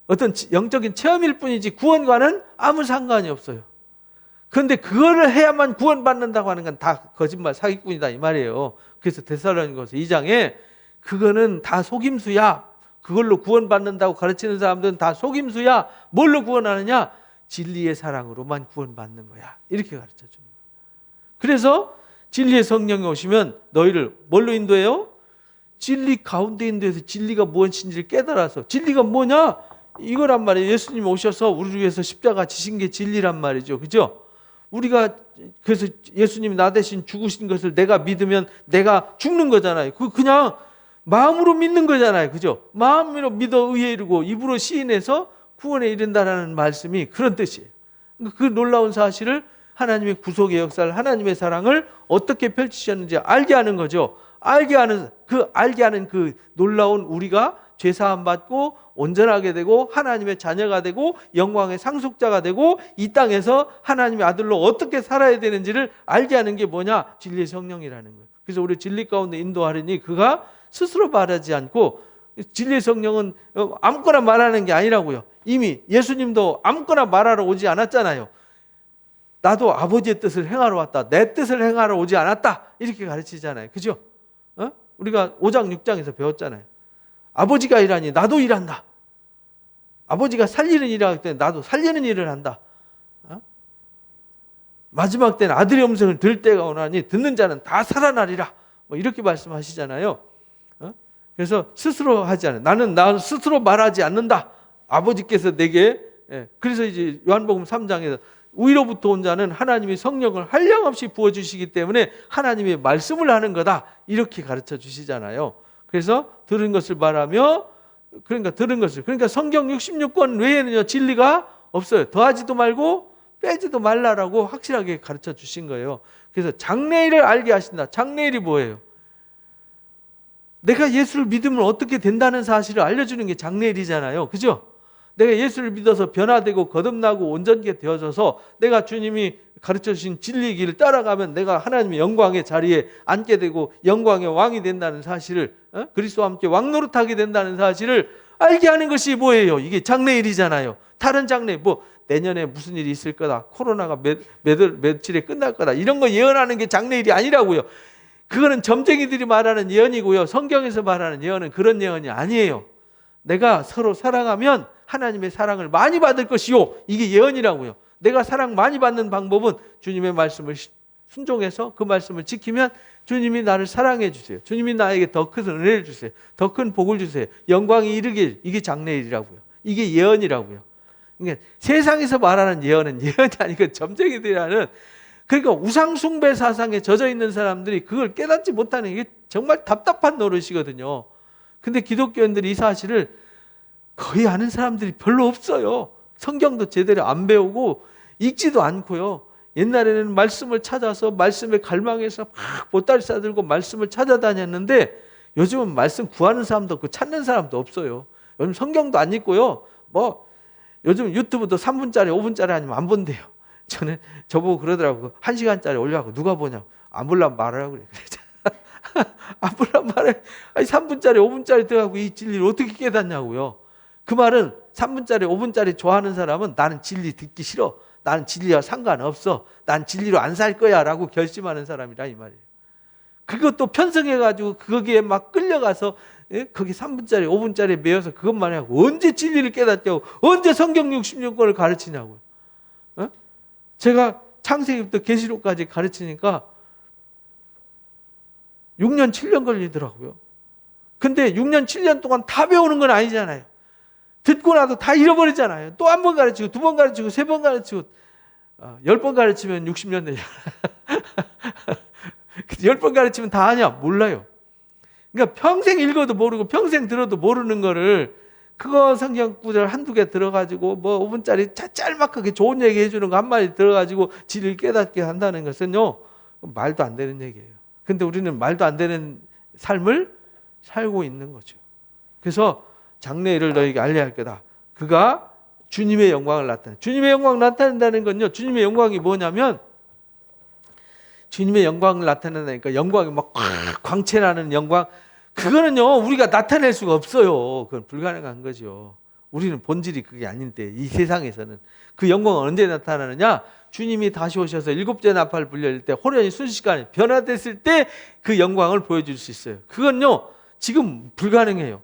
어떤 영적인 체험일 뿐이지 구원과는 아무 상관이 없어요. 그런데 그거를 해야만 구원받는다고 하는 건 다 거짓말 사기꾼이다 이 말이에요. 그래서 데살로니가서 2장에 그거는 다 속임수야. 그걸로 구원받는다고 가르치는 사람들은 다 속임수야. 뭘로 구원하느냐? 진리의 사랑으로만 구원받는 거야. 이렇게 가르쳐 줍니다. 그래서 진리의 성령이 오시면 너희를 뭘로 인도해요? 진리 가운데 인도해서 진리가 무엇인지를 깨달아서 진리가 뭐냐? 이거란 말이에요. 예수님 오셔서 우리를 위해서 십자가 지신 게 진리란 말이죠. 그죠? 우리가 그래서 예수님이 나 대신 죽으신 것을 내가 믿으면 내가 죽는 거잖아요. 그냥 마음으로 믿는 거잖아요. 그죠? 마음으로 믿어 의에 이르고 입으로 시인해서 구원에 이른다라는 말씀이 그런 뜻이에요. 그 놀라운 사실을 하나님의 구속의 역사를 하나님의 사랑을 어떻게 펼치셨는지 알게 하는 거죠. 알게 하는 그 놀라운 우리가 죄 사함 받고 온전하게 되고 하나님의 자녀가 되고 영광의 상속자가 되고 이 땅에서 하나님의 아들로 어떻게 살아야 되는지를 알게 하는 게 뭐냐? 진리의 성령이라는 거예요. 그래서 우리 진리 가운데 인도하려니 그가 스스로 말하지 않고 진리의 성령은 아무거나 말하는 게 아니라고요. 이미 예수님도 아무거나 말하러 오지 않았잖아요. 나도 아버지의 뜻을 행하러 왔다. 내 뜻을 행하러 오지 않았다. 이렇게 가르치잖아요. 그죠? 우리가 5장 6장에서 배웠잖아요. 아버지가 일하니 나도 일한다. 아버지가 살리는 일을 하기 때문에 나도 살리는 일을 한다. 마지막 때는 아들의 음성을 들을 때가 오나니 듣는 자는 다 살아나리라. 뭐 이렇게 말씀하시잖아요. 그래서 스스로 하지 않아요. 나는 나 스스로 말하지 않는다. 아버지께서 내게 그래서 이제 요한복음 3장에서 위로부터 온 자는 하나님의 성령을 한량없이 부어주시기 때문에 하나님의 말씀을 하는 거다. 이렇게 가르쳐 주시잖아요. 그래서 들은 것을 말하며 그러니까 성경 66권 외에는요 진리가 없어요. 더하지도 말고 빼지도 말라라고 확실하게 가르쳐 주신 거예요. 그래서 장래일을 알게 하신다. 장래일이 뭐예요? 내가 예수를 믿으면 어떻게 된다는 사실을 알려주는 게 장래일이잖아요. 그죠? 내가 예수를 믿어서 변화되고 거듭나고 온전케 되어져서 내가 주님이 가르쳐 주신 진리의 길을 따라가면 내가 하나님의 영광의 자리에 앉게 되고 영광의 왕이 된다는 사실을 그리스도와 함께 왕노릇하게 된다는 사실을 알게 하는 것이 뭐예요? 이게 장래일이잖아요. 다른 장래 뭐 내년에 무슨 일이 있을 거다. 코로나가 며칠에 끝날 거다. 이런 거 예언하는 게 장래일이 아니라고요. 그거는 점쟁이들이 말하는 예언이고요. 성경에서 말하는 예언은 그런 예언이 아니에요. 내가 서로 사랑하면 하나님의 사랑을 많이 받을 것이요. 이게 예언이라고요. 내가 사랑 많이 받는 방법은 주님의 말씀을 순종해서 그 말씀을 지키면 주님이 나를 사랑해 주세요. 주님이 나에게 더 큰 은혜를 주세요. 더 큰 복을 주세요. 영광이 이르길. 이게 장래일이라고요. 이게 예언이라고요. 그러니까 세상에서 말하는 예언은 예언이 아니고 점쟁이들이 하는 그러니까 우상 숭배 사상에 젖어 있는 사람들이 그걸 깨닫지 못하는 게 정말 답답한 노릇이거든요. 근데 기독교인들이 이 사실을 거의 아는 사람들이 별로 없어요. 성경도 제대로 안 배우고 읽지도 않고요. 옛날에는 말씀을 찾아서 말씀에 갈망해서 막 보따리 싸들고 말씀을 찾아다녔는데 요즘은 말씀 구하는 사람도 없고 찾는 사람도 없어요. 요즘 성경도 안 읽고요. 뭐 요즘 유튜브도 3분짜리 5분짜리 아니면 안 본대요. 저보고 그러더라고요. 1시간짜리 올려고 누가 보냐고. 안 보려면 말하라고 그래. 안 보려면 말해. 아니 3분짜리 5분짜리 들어가고 이 진리를 어떻게 깨닫냐고요. 그 말은 3분짜리 5분짜리 좋아하는 사람은 나는 진리 듣기 싫어. 나는 진리와 상관없어. 난 진리로 안 살 거야 라고 결심하는 사람이라 이 말이에요. 그것도 편성해가지고 거기에 막 끌려가서 거기 3분짜리 5분짜리 매여서 그것만 하고 언제 진리를 깨닫냐고. 언제 성경 66권을 가르치냐고요. 제가 창세기부터 계시록까지 가르치니까 6년 7년 걸리더라고요. 근데 6년 7년 동안 다 배우는 건 아니잖아요. 듣고 나도 다 잃어버리잖아요. 또 한 번 가르치고 2번 가르치고 3번 가르치고 10번 가르치면 60년 되잖아요. 10번 가르치면 다 아냐? 몰라요. 그러니까 평생 읽어도 모르고 평생 들어도 모르는 거를 그거 성경 구절 한두 개 들어가지고 뭐 5분짜리 짤막하게 좋은 얘기 해주는 거 한 마디 들어가지고 진리를 깨닫게 한다는 것은요 말도 안 되는 얘기예요. 근데 우리는 말도 안 되는 삶을 살고 있는 거죠. 그래서 장래일을 너에게 알려야 할 거다. 그가 주님의 영광을 나타내. 주님의 영광을 나타낸다는 건요. 주님의 영광이 뭐냐면 주님의 영광을 나타낸다니까 영광이 막 광채나는 영광. 그거는요. 우리가 나타낼 수가 없어요. 그건 불가능한 거죠. 우리는 본질이 그게 아닌데 이 세상에서는 그 영광은 언제 나타나느냐? 주님이 다시 오셔서 일곱째 나팔을 불릴 때 호련히 순식간에 변화됐을 때 그 영광을 보여줄 수 있어요. 그건요 지금 불가능해요.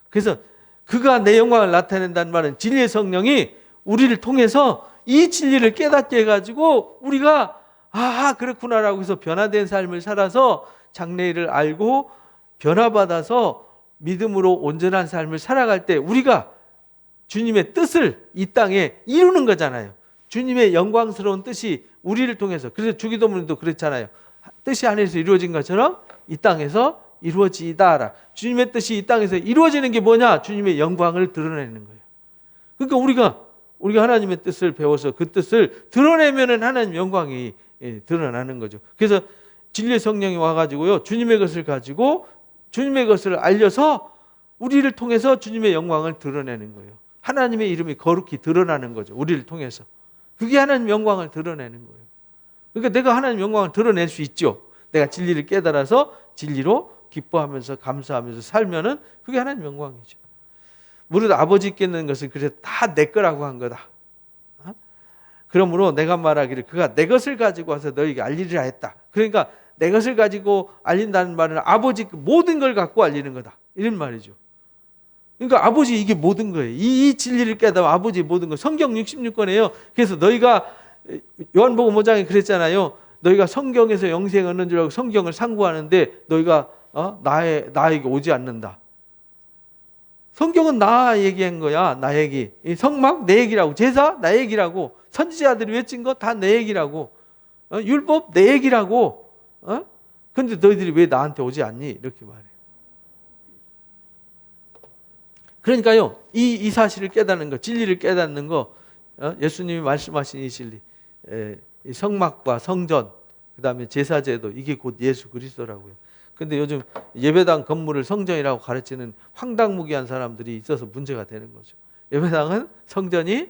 그래서 그가 내 영광을 나타낸다는 말은 진리의 성령이 우리를 통해서 이 진리를 깨닫게 해가지고 우리가 아 그렇구나라고 해서 변화된 삶을 살아서 장래일을 알고 변화받아서 믿음으로 온전한 삶을 살아갈 때 우리가 주님의 뜻을 이 땅에 이루는 거잖아요. 주님의 영광스러운 뜻이 우리를 통해서. 그래서 주기도문도 그렇잖아요. 뜻이 하늘에서 이루어진 것처럼 이 땅에서 이루어지이다. 주님의 뜻이 이 땅에서 이루어지는 게 뭐냐? 주님의 영광을 드러내는 거예요. 그러니까 우리가 하나님의 뜻을 배워서 그 뜻을 드러내면은 하나님 영광이 드러나는 거죠. 그래서 진리의 성령이 와가지고요 주님의 것을 가지고 주님의 것을 알려서 우리를 통해서 주님의 영광을 드러내는 거예요. 하나님의 이름이 거룩히 드러나는 거죠. 우리를 통해서. 그게 하나님 영광을 드러내는 거예요. 그러니까 내가 하나님 영광을 드러낼 수 있죠. 내가 진리를 깨달아서 진리로 기뻐하면서 감사하면서 살면은 그게 하나님 영광이죠. 무릇 아버지께 있는 것은 그래서 다 내 거라고 한 거다. 그러므로 내가 말하기를 그가 내 것을 가지고 와서 너희에게 알리리라 했다. 그러니까 내 것을 가지고 알린다는 말은 아버지 모든 걸 갖고 알리는 거다. 이런 말이죠. 그러니까 아버지 이게 모든 거예요. 이 진리를 깨달으면 아버지 모든 거. 성경 66권이에요. 그래서 너희가 요한복음 5장에 그랬잖아요. 너희가 성경에서 영생 얻는 줄 알고 성경을 상고하는데 너희가 나에게 오지 않는다. 성경은 나 얘기한 거야. 나 얘기. 성막 내 얘기라고. 제사 나 얘기라고. 선지자들이 외친 거 다 내 얘기라고. 율법 내 얘기라고. 근데 너희들이 왜 나한테 오지 않니? 이렇게 말해요. 그러니까요. 이 사실을 깨닫는 거, 진리를 깨닫는 거, 예수님이 말씀하신 이 진리, 이 성막과 성전, 그 다음에 제사제도, 이게 곧 예수 그리스도라고요. 근데 요즘 예배당 건물을 성전이라고 가르치는 황당무계한 사람들이 있어서 문제가 되는 거죠. 예배당은 성전이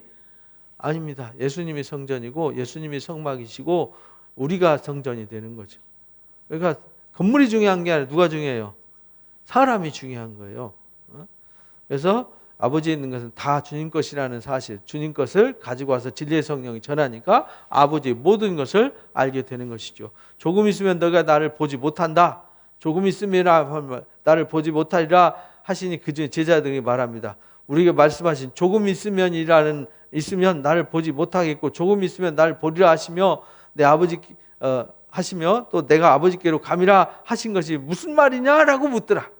아닙니다. 예수님이 성전이고 예수님이 성막이시고 우리가 성전이 되는 거죠. 그러니까 건물이 중요한 게 아니라 누가 중요해요? 사람이 중요한 거예요. 그래서 아버지에 있는 것은 다 주님 것이라는 사실, 주님 것을 가지고 와서 진리의 성령이 전하니까 아버지의 모든 것을 알게 되는 것이죠. 조금 있으면 너가 나를 보지 못한다. 조금 있으면 나를 보지 못하리라 하시니 그중에 제자들이 말합니다. 우리에게 말씀하신 조금 있으면 나를 보지 못하겠고 조금 있으면 나를 보리라 하시며 내 아버지 하시며 또 내가 아버지께로 감이라 하신 것이 무슨 말이냐라고 묻더라.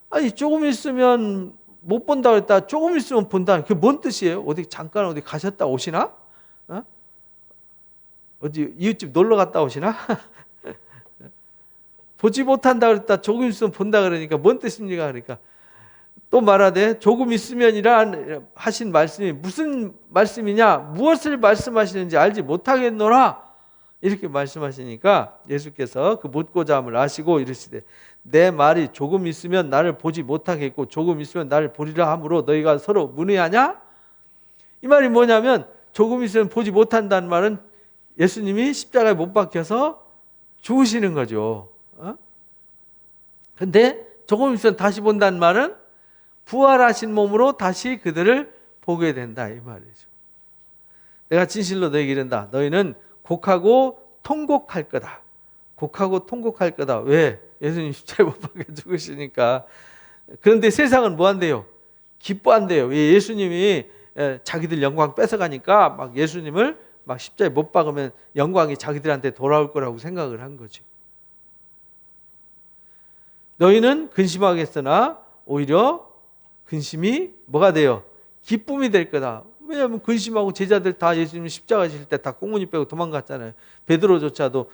아니 조금 있으면 못 본다 그랬다. 조금 있으면 본다. 그게 뭔 뜻이에요? 잠깐 어디 가셨다 오시나? 어디 이웃집 놀러 갔다 오시나? 보지 못한다 그랬다. 조금 있으면 본다 그러니까 뭔 뜻입니까? 그러니까 또 말하되 조금 있으면이라 하신 말씀이 무슨 말씀이냐? 무엇을 말씀하시는지 알지 못하겠노라. 이렇게 말씀하시니까 예수께서 그 묻고자 함을 아시고 이르시되 내 말이 조금 있으면 나를 보지 못하겠고 조금 있으면 나를 보리라 함으로 너희가 서로 문의하냐? 이 말이 뭐냐면 조금 있으면 보지 못한다는 말은 예수님이 십자가에 못 박혀서 죽으시는 거죠. 근데 조금 있으면 다시 본다는 말은 부활하신 몸으로 다시 그들을 보게 된다 이 말이죠. 내가 진실로 너희에게 이른다. 너희는 곡하고 통곡할 거다. 곡하고 통곡할 거다. 왜? 예수님 십자가에 못 박혀 죽으시니까. 그런데 세상은 뭐 한대요? 기뻐한대요. 왜? 예수님이 자기들 영광 뺏어가니까 막 예수님을 막 십자가에 못 박으면 영광이 자기들한테 돌아올 거라고 생각을 한 거죠. 너희는 근심하겠으나 오히려 근심이 뭐가 돼요? 기쁨이 될 거다. 왜냐하면 근심하고 제자들 다 예수님 십자가 지실 때 다 꽁무니 빼고 도망갔잖아요. 베드로조차도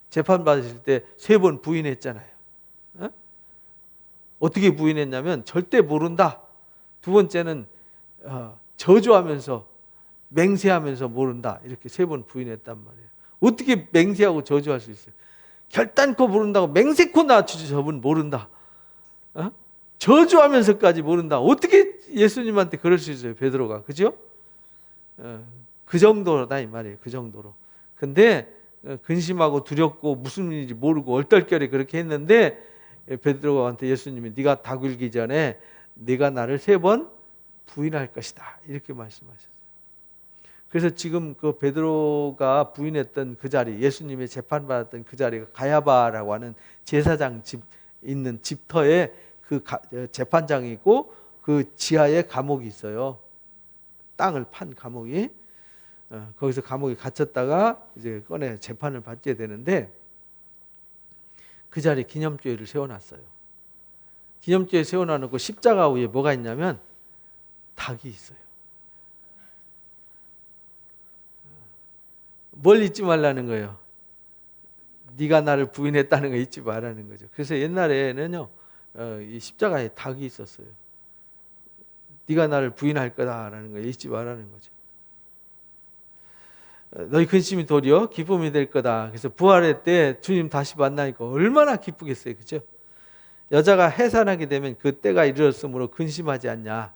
재판 받으실 때 3번 부인했잖아요. 어떻게 부인했냐면 절대 모른다. 두 번째는 저주하면서 맹세하면서 모른다. 이렇게 3번 부인했단 말이에요. 어떻게 맹세하고 저주할 수 있어요? 결단코 모른다고 맹세코 낮추지 저분 모른다. 저주하면서까지 모른다. 어떻게 예수님한테 그럴 수 있어요, 베드로가. 그죠? 그 정도다 이 말이에요. 그 정도로. 근데 근심하고 두렵고 무슨 일인지 모르고 얼떨결에 그렇게 했는데 베드로한테 예수님이 네가 다 굴기 전에 네가 나를 3번 부인할 것이다. 이렇게 말씀하셨어요. 그래서 지금 그 베드로가 부인했던 그 자리, 예수님의 재판받았던 그 자리가 가야바라고 하는 제사장 집 있는 집터에 그 재판장이 있고 그 지하에 감옥이 있어요. 땅을 판 감옥이. 거기서 감옥에 갇혔다가 이제 꺼내 재판을 받게 되는데 그 자리에 기념교회를 세워놨어요. 기념교회 세워놔놓고 십자가 위에 뭐가 있냐면 닭이 있어요. 뭘 잊지 말라는 거예요. 네가 나를 부인했다는 거 잊지 말라는 거죠. 그래서 옛날에는요, 이 십자가에 닭이 있었어요. 네가 나를 부인할 거다라는 거 잊지 말라는 거죠. 너희 근심이 도리어 기쁨이 될 거다. 그래서 부활의 때 주님 다시 만나니까 얼마나 기쁘겠어요, 그렇죠? 여자가 해산하게 되면 그 때가 이르렀으므로 근심하지 않냐.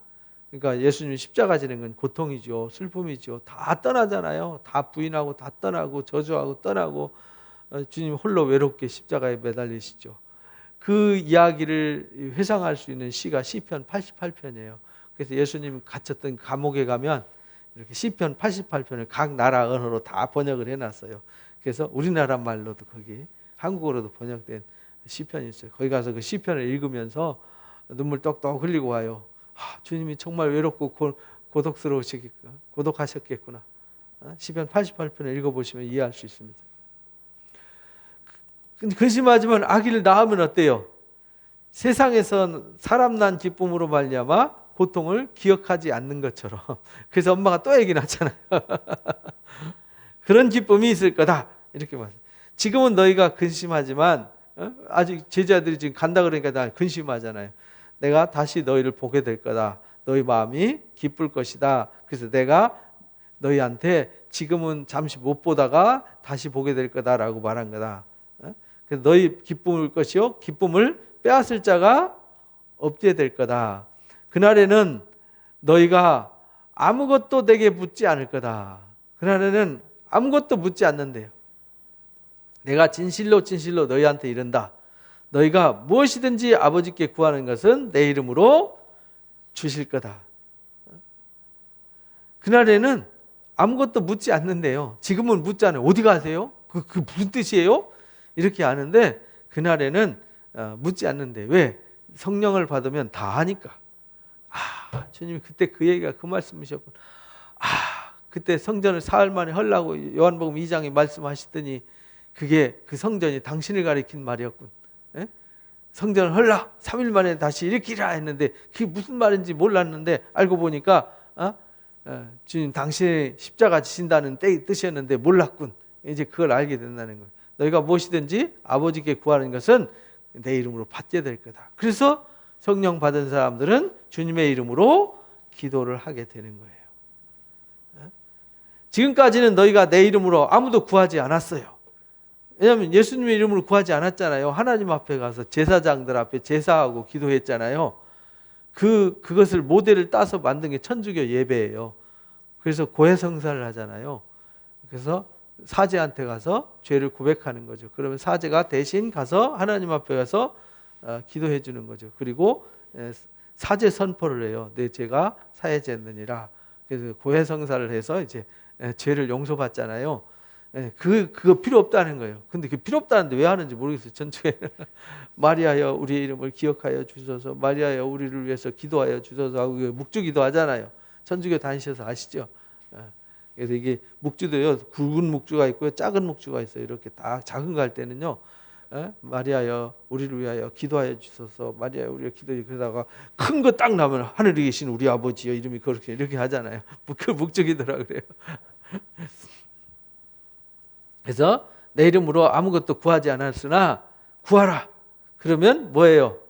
그러니까 예수님 십자가 지는 건 고통이죠, 슬픔이죠. 다 떠나잖아요. 다 부인하고 다 떠나고 저주하고 떠나고 주님 홀로 외롭게 십자가에 매달리시죠. 그 이야기를 회상할 수 있는 시가 시편 88편이에요. 그래서 예수님 갇혔던 감옥에 가면 이렇게 시편 88편을 각 나라 언어로 다 번역을 해놨어요. 그래서 우리나라 말로도 거기 한국어로도 번역된 시편이 있어요. 거기 가서 그 시편을 읽으면서 눈물 똑똑 흘리고 와요. 주님이 정말 외롭고 고독하셨겠구나. 시편 88편을 읽어보시면 이해할 수 있습니다. 근심하지만 아기를 낳으면 어때요? 세상에선 사람 난 기쁨으로 말미암아 고통을 기억하지 않는 것처럼. 그래서 엄마가 또 아기 낳잖아요. 그런 기쁨이 있을 거다. 이렇게 말해요. 지금은 너희가 근심하지만 아직 제자들이 지금 간다 그러니까 나 근심하잖아요. 내가 다시 너희를 보게 될 거다. 너희 마음이 기쁠 것이다. 그래서 내가 너희한테 지금은 잠시 못 보다가 다시 보게 될 거다라고 말한 거다. 그래서 너희 기쁨일 것이요 기쁨을 빼앗을 자가 없게 될 거다. 그날에는 너희가 아무것도 내게 묻지 않을 거다. 그날에는 아무것도 묻지 않는데요. 내가 진실로 진실로 너희한테 이른다. 너희가 무엇이든지 아버지께 구하는 것은 내 이름으로 주실 거다. 그날에는 아무것도 묻지 않는데요. 지금은 묻잖아요. 어디 가세요? 그 무슨 뜻이에요? 이렇게 아는데 그날에는 묻지 않는데 왜? 성령을 받으면 다 하니까. 주님이 그때 그 얘기가 그 말씀이셨구나. 그때 성전을 사흘 만에 헐라고 요한복음 2장에 말씀하시더니 그게 그 성전이 당신을 가리킨 말이었군. 예? 성전을 헐라 3일 만에 다시 일으키라 했는데 그게 무슨 말인지 몰랐는데 알고 보니까 주님 당신의 십자가 지신다는 뜻이었는데 몰랐군. 이제 그걸 알게 된다는 거예요. 너희가 무엇이든지 아버지께 구하는 것은 내 이름으로 받게 될 거다. 그래서 성령 받은 사람들은 주님의 이름으로 기도를 하게 되는 거예요. 지금까지는 너희가 내 이름으로 아무도 구하지 않았어요. 왜냐하면 예수님의 이름으로 구하지 않았잖아요. 하나님 앞에 가서 제사장들 앞에 제사하고 기도했잖아요. 그것을 모델을 따서 만든 게 천주교 예배예요. 그래서 고해성사를 하잖아요. 그래서 사제한테 가서 죄를 고백하는 거죠. 그러면 사제가 대신 가서 하나님 앞에 가서 기도해 주는 거죠. 그리고 사제 선포를 해요. 내 죄가 사해졌느니라. 그래서 고해성사를 해서 이제 죄를 용서받잖아요. 그거 필요 없다는 거예요. 근데 그 필요 없다는데 왜 하는지 모르겠어요. 전주에 마리아여 우리의 이름을 기억하여 주소서, 마리아여 우리를 위해서 기도하여 주소서 하고 묵주기도 하잖아요. 천주교 다니셔서 아시죠? 그래서 이게 묵주도요, 굵은 묵주가 있고요, 작은 묵주가 있어요. 이렇게 딱 작은 거 할 때는요, 마리아여 우리를 위하여 기도하여 주소서, 마리아여 우리가 기도해. 그러다가 큰 거 딱 나면 하늘에 계신 우리 아버지여 이름이 그렇게 이렇게 하잖아요. 그 묵주기도라 그래요. 그래서 내 이름으로 아무것도 구하지 않았으나 구하라. 그러면 뭐예요?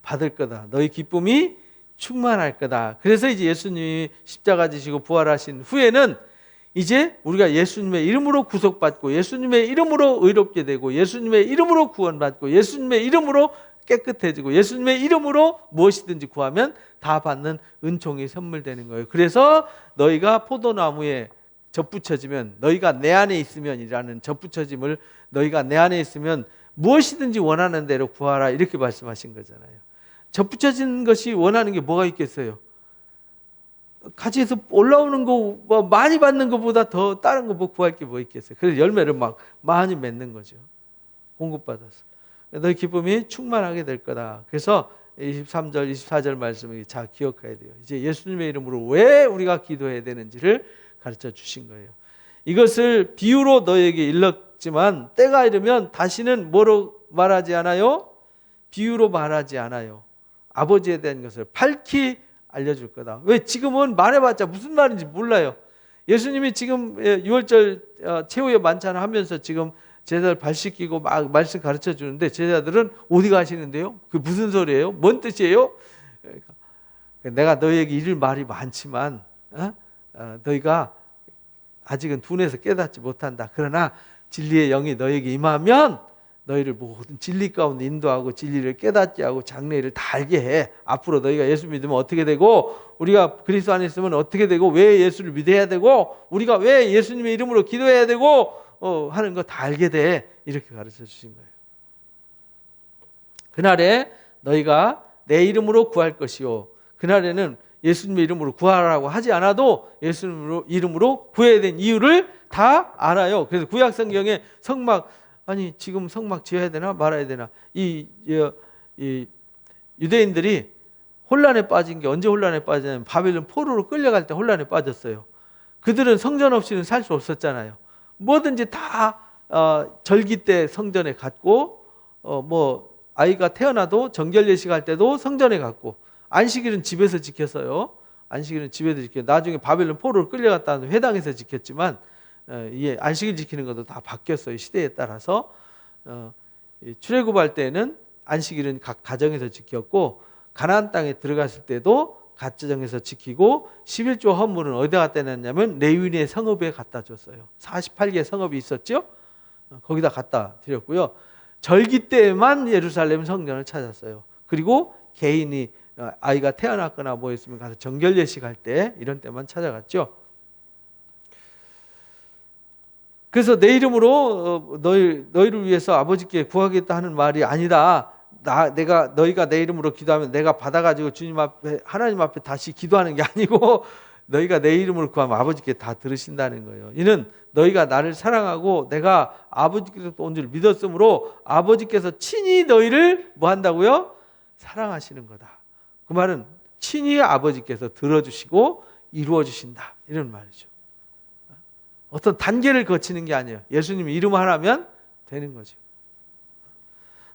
받을 거다. 너희 기쁨이 충만할 거다. 그래서 이제 예수님이 십자가 지시고 부활하신 후에는 이제 우리가 예수님의 이름으로 구속받고 예수님의 이름으로 의롭게 되고 예수님의 이름으로 구원받고 예수님의 이름으로 깨끗해지고 예수님의 이름으로 무엇이든지 구하면 다 받는 은총이 선물되는 거예요. 그래서 너희가 포도나무에 접붙여지면 너희가 내 안에 있으면이라는 접붙여짐을 너희가 내 안에 있으면 무엇이든지 원하는 대로 구하라 이렇게 말씀하신 거잖아요. 접붙여진 것이 원하는 게 뭐가 있겠어요? 가지에서 올라오는 거 뭐 많이 받는 것보다 더 다른 거 뭐 구할 게 뭐 있겠어요? 그래서 열매를 막 많이 맺는 거죠. 공급받아서. 너희 기쁨이 충만하게 될 거다. 그래서 23절, 24절 말씀을 잘 기억해야 돼요. 이제 예수님의 이름으로 왜 우리가 기도해야 되는지를 가르쳐 주신 거예요. 이것을 비유로 너에게 일렀지만 때가 이르면 다시는 뭐로 말하지 않아요? 비유로 말하지 않아요. 아버지에 대한 것을 밝히 알려줄 거다. 왜? 지금은 말해봤자 무슨 말인지 몰라요. 예수님이 지금 6월절 최후의 만찬을 하면서 지금 제자들 발 씻기고 막 말씀 가르쳐 주는데 제자들은 어디 가시는데요? 그게 무슨 소리예요? 뭔 뜻이에요? 내가 너희에게 이를 말이 많지만 너희가 아직은 둔해서 깨닫지 못한다. 그러나 진리의 영이 너희에게 임하면 너희를 모든 진리 가운데 인도하고 진리를 깨닫게 하고 장래일을 다 알게 해. 앞으로 너희가 예수 믿으면 어떻게 되고 우리가 그리스도 안에 있으면 어떻게 되고 왜 예수를 믿어야 되고 우리가 왜 예수님의 이름으로 기도해야 되고 하는 거 다 알게 돼. 이렇게 가르쳐 주신 거예요. 그날에 너희가 내 이름으로 구할 것이요. 그날에는 예수님의 이름으로 구하라고 하지 않아도 예수님의 이름으로 구해야 되는 이유를 다 알아요. 그래서 구약 성경에 성막 아니 지금 성막 지어야 되나 말아야 되나 이 유대인들이 혼란에 빠진 게 언제 혼란에 빠지냐면 바벨론 포로로 끌려갈 때 혼란에 빠졌어요. 그들은 성전 없이는 살 수 없었잖아요. 뭐든지 다 절기 때 성전에 갔고 뭐 아이가 태어나도 정결 예식할 때도 성전에 갔고 안식일은 집에서 지켰어요. 안식일은 집에서 지켜. 나중에 바벨론 포로로 끌려갔다 회당에서 지켰지만 이게 안식일 지키는 것도 다 바뀌었어요. 시대에 따라서 출애굽할 때는 안식일은 각 가정에서 지켰고 가나안 땅에 들어갔을 때도 가정에서 지키고 11조 헌물은 어디다 갖다 놨냐면 레위인의 성읍에 갖다 줬어요. 48개 성읍이 있었죠. 거기다 갖다 드렸고요. 절기 때만 예루살렘 성전을 찾았어요. 그리고 개인이 아이가 태어났거나 뭐 있으면 가서 정결 예식할 때 이런 때만 찾아갔죠. 그래서 내 이름으로 너희를 위해서 아버지께 구하겠다 하는 말이 아니다. 너희가 내 이름으로 기도하면 내가 받아가지고 주님 앞에 하나님 앞에 다시 기도하는 게 아니고 너희가 내 이름으로 구하면 아버지께 다 들으신다는 거예요. 이는 너희가 나를 사랑하고 내가 아버지께서 온 줄 믿었으므로 아버지께서 친히 너희를 뭐 한다고요? 사랑하시는 거다. 그 말은 친히 아버지께서 들어주시고 이루어주신다 이런 말이죠. 어떤 단계를 거치는 게 아니에요. 예수님 이름 하나면 되는 거죠.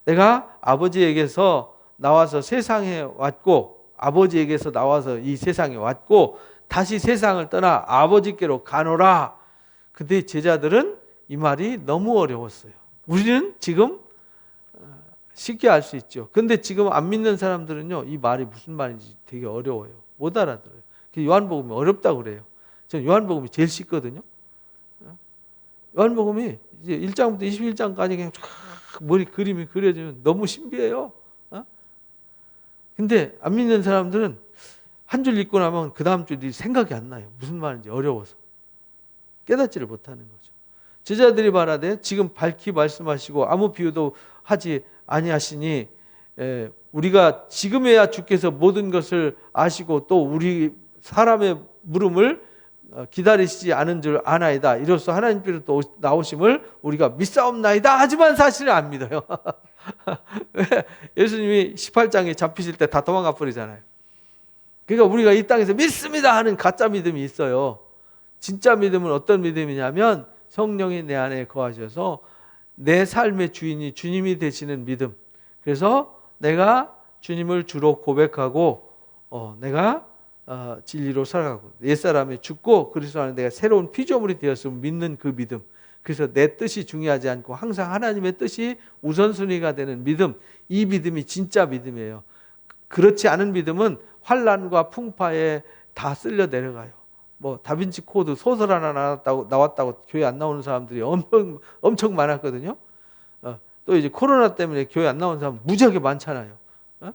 내가 아버지에게서 나와서 세상에 왔고 아버지에게서 나와서 이 세상에 왔고 다시 세상을 떠나 아버지께로 가노라. 근데 제자들은 이 말이 너무 어려웠어요. 우리는 지금 쉽게 알 수 있죠. 근데 지금 안 믿는 사람들은요, 이 말이 무슨 말인지 되게 어려워요. 못 알아들어요. 요한복음이 어렵다고 그래요. 저는 요한복음이 제일 쉽거든요. 요한복음이 이제 1장부터 21장까지 그냥 쫙 머리 그림이 그려지면 너무 신비해요. 근데 안 믿는 사람들은 한 줄 읽고 나면 그 다음 줄이 생각이 안 나요. 무슨 말인지 어려워서. 깨닫지를 못하는 거죠. 제자들이 말하되 지금 밝히 말씀하시고 아무 비유도 하지 아니하시니 우리가 지금에야 주께서 모든 것을 아시고 또 우리 사람의 물음을 기다리시지 않은 줄 아나이다. 이로써 하나님께로 또 나오심을 우리가 믿사옵나이다. 하지만 사실은 안 믿어요. 예수님이 18장에 잡히실 때 다 도망가 버리잖아요. 그러니까 우리가 이 땅에서 믿습니다 하는 가짜 믿음이 있어요. 진짜 믿음은 어떤 믿음이냐면 성령이 내 안에 거하셔서 내 삶의 주인이 주님이 되시는 믿음. 그래서 내가 주님을 주로 고백하고 내가 진리로 살아가고 옛사람이 죽고 그리스도 안에 내가 새로운 피조물이 되었음을 믿는 그 믿음. 그래서 내 뜻이 중요하지 않고 항상 하나님의 뜻이 우선순위가 되는 믿음. 이 믿음이 진짜 믿음이에요. 그렇지 않은 믿음은 환난과 풍파에 다 쓸려 내려가요. 뭐 다빈치 코드 소설 하나 나왔다고 교회 안 나오는 사람들이 엄청 많았거든요. 또 또 이제 코로나 때문에 교회 안 나온 사람 무지하게 많잖아요. 어?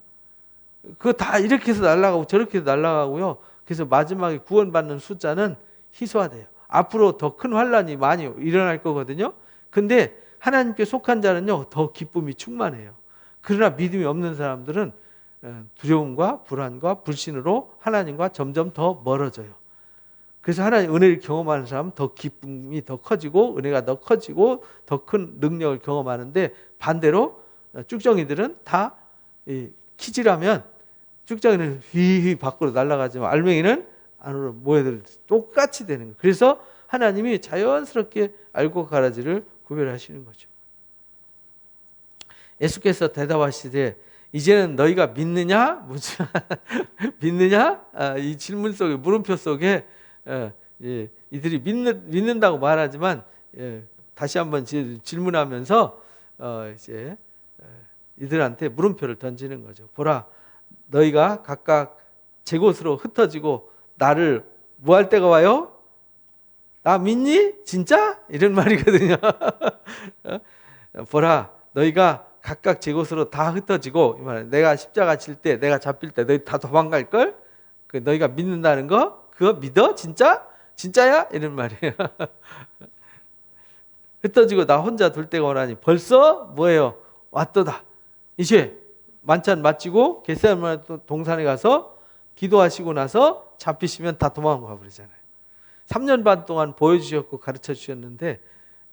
그거 다 이렇게 해서 날아가고 저렇게 해서 날아가고요. 그래서 마지막에 구원받는 숫자는 희소화돼요. 앞으로 더 큰 환란이 많이 일어날 거거든요. 근데 하나님께 속한 자는요, 더 기쁨이 충만해요. 그러나 믿음이 없는 사람들은 두려움과 불안과 불신으로 하나님과 점점 더 멀어져요. 그래서 하나님 은혜를 경험하는 사람은 더 기쁨이 더 커지고 은혜가 더 커지고 더 큰 능력을 경험하는데, 반대로 쭉정이들은 다 키질하면 쭉정이는 휘휘 밖으로 날아가지만 알맹이는 안으로 모여들 똑같이 되는 거예요. 그래서 하나님이 자연스럽게 알고 가라지를 구별하시는 거죠. 예수께서 대답하시되 이제는 너희가 믿느냐? 믿느냐? 이 질문 속에, 물음표 속에 이들이 믿는다고 말하지만 다시 한번 질문하면서 이제 이들한테 물음표를 던지는 거죠. 보라, 너희가 각각 제 곳으로 흩어지고 나를 뭐 할 때가 와요? 나 믿니? 진짜? 이런 말이거든요. 보라, 너희가 각각 제 곳으로 다 흩어지고, 내가 십자가 칠 때, 내가 잡힐 때 너희 다 도망갈걸? 너희가 믿는다는 거? 그거 믿어? 진짜? 진짜야? 이런 말이에요. 흩어지고 나 혼자 둘 때가 오나니 벌써 뭐예요? 왔도다. 이제 만찬 마치고 겟세마네 동산에 가서 기도하시고 나서 잡히시면 다 도망가 버리잖아요. 3년 반 동안 보여주셨고 가르쳐 주셨는데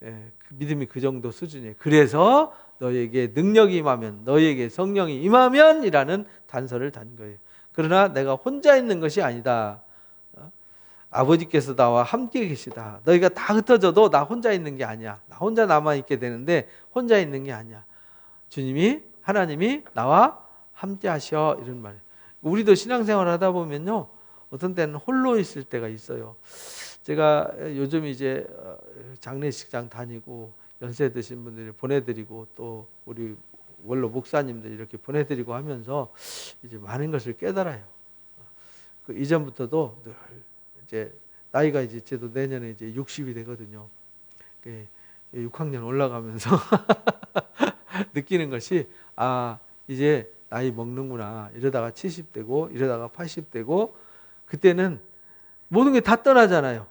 그 믿음이 그 정도 수준이에요. 그래서 너에게 능력이 임하면, 너에게 성령이 임하면 이라는 단서를 단 거예요. 그러나 내가 혼자 있는 것이 아니다. 아버지께서 나와 함께 계시다. 너희가 다 흩어져도 나 혼자 있는 게 아니야. 나 혼자 남아있게 되는데 혼자 있는 게 아니야. 주님이, 하나님이 나와 함께 하셔, 이런 말이에요. 우리도 신앙생활 하다 보면요, 어떤 때는 홀로 있을 때가 있어요. 제가 요즘 이제 장례식장 다니고 연세 드신 분들이 보내드리고 또 우리 원로 목사님들 이렇게 보내드리고 하면서 이제 많은 것을 깨달아요. 그 이전부터도 늘 이제 나이가 이제 저도 내년에 이제 60이 되거든요. 6학년 올라가면서 느끼는 것이, 이제 나이 먹는구나. 이러다가 70되고 이러다가 80되고 그때는 모든 게 다 떠나잖아요.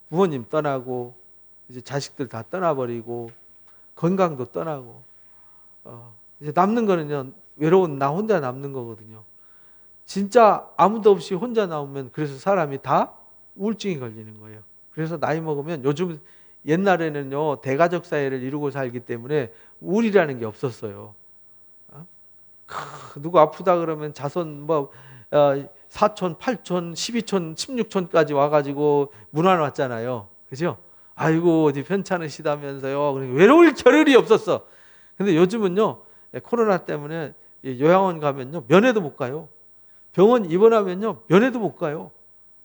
부모님 떠나고 이제 자식들 다 떠나버리고 건강도 떠나고 이제 남는 거는요, 외로운 나 혼자 남는 거거든요. 진짜 아무도 없이 혼자 나오면 그래서 사람이 다 우울증이 걸리는 거예요. 그래서 나이 먹으면, 요즘 옛날에는요 대가족 사회를 이루고 살기 때문에 우울이라는 게 없었어요. 누구 아프다 그러면 자손 사촌, 8촌, 12촌, 16촌까지 와가지고 문안 왔잖아요. 그죠? 아이고 어디 편찮으시다면서요. 외로울 겨를이 없었어. 근데 요즘은요, 코로나 때문에 요양원 가면요 면회도 못 가요. 병원 입원하면요 면회도 못 가요.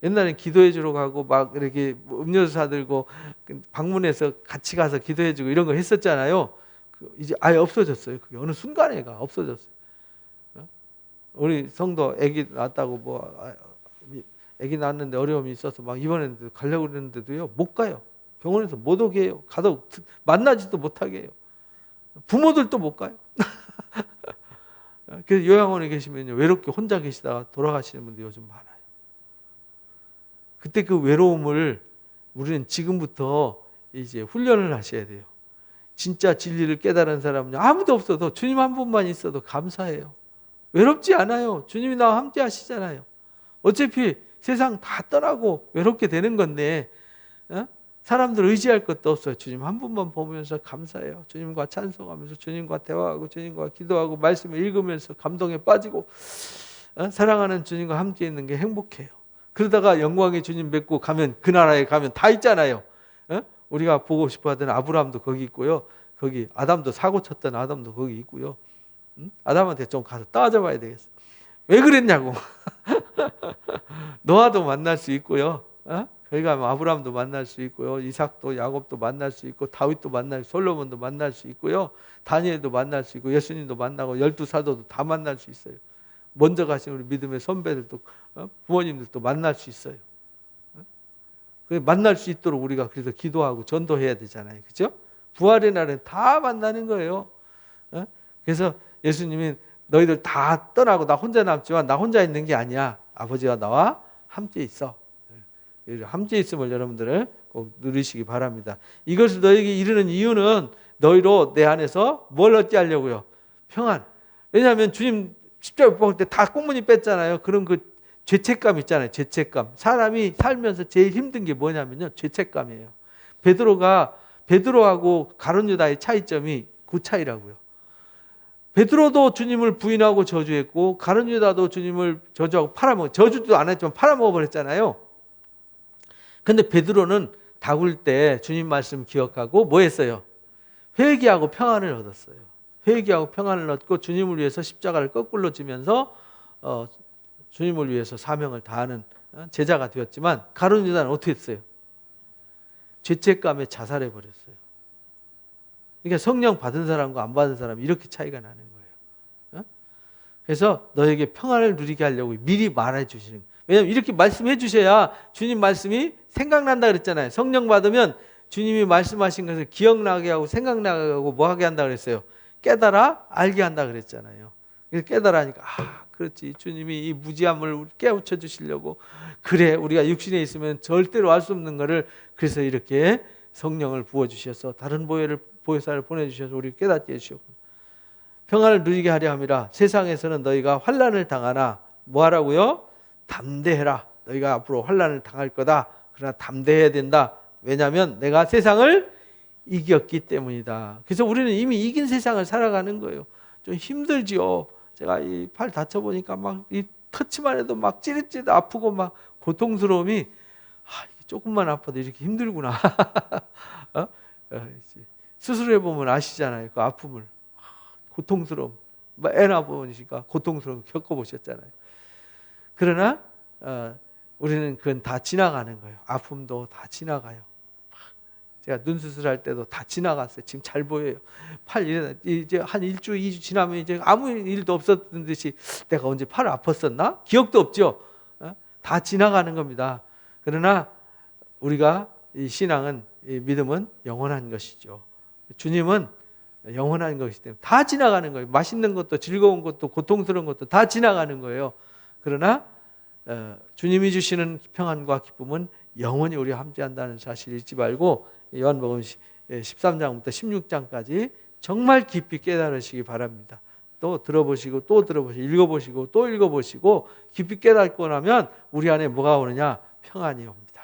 옛날엔 기도해 주러 가고 막 이렇게 음료수 사들고 방문해서 같이 가서 기도해 주고 이런 거 했었잖아요. 이제 아예 없어졌어요. 그게 어느 순간에가 없어졌어요. 우리 성도 아기 낳았다고 아기 낳았는데 어려움이 있어서 막 입원했는데 가려고 그랬는데도요 못 가요. 병원에서 못 오게 해요. 가도 만나지도 못하게 해요. 부모들도 못 가요. 그래서 요양원에 계시면요 외롭게 혼자 계시다가 돌아가시는 분들 요즘 많아요. 그때 그 외로움을 우리는 지금부터 이제 훈련을 하셔야 돼요. 진짜 진리를 깨달은 사람은 아무도 없어도 주님 한 분만 있어도 감사해요. 외롭지 않아요. 주님이 나와 함께 하시잖아요. 어차피 세상 다 떠나고 외롭게 되는 건데 사람들 의지할 것도 없어요. 주님 한 분만 보면서 감사해요. 주님과 찬송하면서 주님과 대화하고 주님과 기도하고 말씀을 읽으면서 감동에 빠지고 사랑하는 주님과 함께 있는 게 행복해요. 그러다가 영광의 주님 뵙고 가면 그 나라에 가면 다 있잖아요. 우리가 보고 싶어 하던 아브라함도 거기 있고요. 거기 아담도 사고 쳤던 아담도 거기 있고요. 아담한테 좀 가서 따져봐야 되겠어. 왜 그랬냐고. 노아도 만날 수 있고요. 거기 가면 아브라함도 만날 수 있고요. 이삭도 야곱도 만날 수 있고 다윗도 만날, 솔로몬도 만날 수 있고요. 다니엘도 만날 수 있고 예수님도 만나고 12사도도 다 만날 수 있어요. 먼저 가신 우리 믿음의 선배들도 부모님들도 만날 수 있어요. 만날 수 있도록 우리가 그래서 기도하고 전도해야 되잖아요. 그렇죠? 부활의 날에 다 만나는 거예요. 그래서 예수님이 너희들 다 떠나고 나 혼자 남지만 나 혼자 있는 게 아니야. 아버지와 나와 함께 있어. 함께 있음을 여러분들 꼭 누리시기 바랍니다. 이것을 너에게 이르는 이유는 너희로 내 안에서 뭘 얻게 하려고요? 평안. 왜냐하면 주님 십자가 못 박을 때 다 꽁무니 뺐잖아요. 그럼 그 죄책감 있잖아요. 죄책감. 사람이 살면서 제일 힘든 게 뭐냐면요. 죄책감이에요. 베드로하고 가룟 유다의 차이점이 그 차이라고요. 베드로도 주님을 부인하고 저주했고 가룟 유다도 주님을 저주하고 저주도 안 했지만 팔아먹어 버렸잖아요. 근데 베드로는 다굴 때 주님 말씀 기억하고 뭐 했어요? 회개하고 평안을 얻었어요. 회개하고 평안을 얻고 주님을 위해서 십자가를 거꾸로 지면서 주님을 위해서 사명을 다하는 제자가 되었지만 가룟 유다는 어떻게 했어요? 죄책감에 자살해 버렸어요. 그러니까 성령 받은 사람과 안 받은 사람 이렇게 차이가 나는 거예요. 그래서 너에게 평안을 누리게 하려고 미리 말해 주시는 거예요. 왜냐하면 이렇게 말씀해 주셔야 주님 말씀이 생각난다 그랬잖아요. 성령 받으면 주님이 말씀하신 것을 기억나게 하고 생각나게 하고 뭐 하게 한다 그랬어요? 깨달아 알게 한다 그랬잖아요. 그래서 깨달으니까 그렇지. 주님이 이 무지함을 깨우쳐 주시려고 그래 우리가 육신에 있으면 절대로 알 수 없는 거를 그래서 이렇게 성령을 부어주셔서 다른 보혜사를 보내주셔서 우리 깨닫게 해주셨고 평안을 누리게 하려 함이라. 세상에서는 너희가 환난을 당하나 뭐 하라고요? 담대해라. 너희가 앞으로 환난을 당할 거다. 그러나 담대해야 된다. 왜냐하면 내가 세상을 이겼기 때문이다. 그래서 우리는 이미 이긴 세상을 살아가는 거예요. 좀 힘들지요. 제가 이 팔 다쳐보니까 막 이 터치만 해도 막 찌릿찌릿 아프고 막 고통스러움이 조금만 아파도 이렇게 힘들구나. 수술해보면 아시잖아요. 그 아픔을. 고통스러움. 애 낳아보니까 고통스러움 겪어보셨잖아요. 그러나 우리는 그건 다 지나가는 거예요. 아픔도 다 지나가요. 제가 눈 수술할 때도 다 지나갔어요. 지금 잘 보여요. 이제 한 1주, 2주 지나면 이제 아무 일도 없었던 듯이 내가 언제 팔을 아팠었나? 기억도 없죠. 다 지나가는 겁니다. 그러나 우리가 이 신앙은, 이 믿음은 영원한 것이죠. 주님은 영원한 것이기 때문에 다 지나가는 거예요. 맛있는 것도 즐거운 것도 고통스러운 것도 다 지나가는 거예요. 그러나 주님이 주시는 평안과 기쁨은 영원히 우리와 함께한다는 사실을 잊지 말고 요한복음 13장부터 16장까지 정말 깊이 깨달으시기 바랍니다. 또 들어보시고 또 들어보시고 읽어보시고 또 읽어보시고 깊이 깨닫고 나면 우리 안에 뭐가 오느냐? 평안이 옵니다.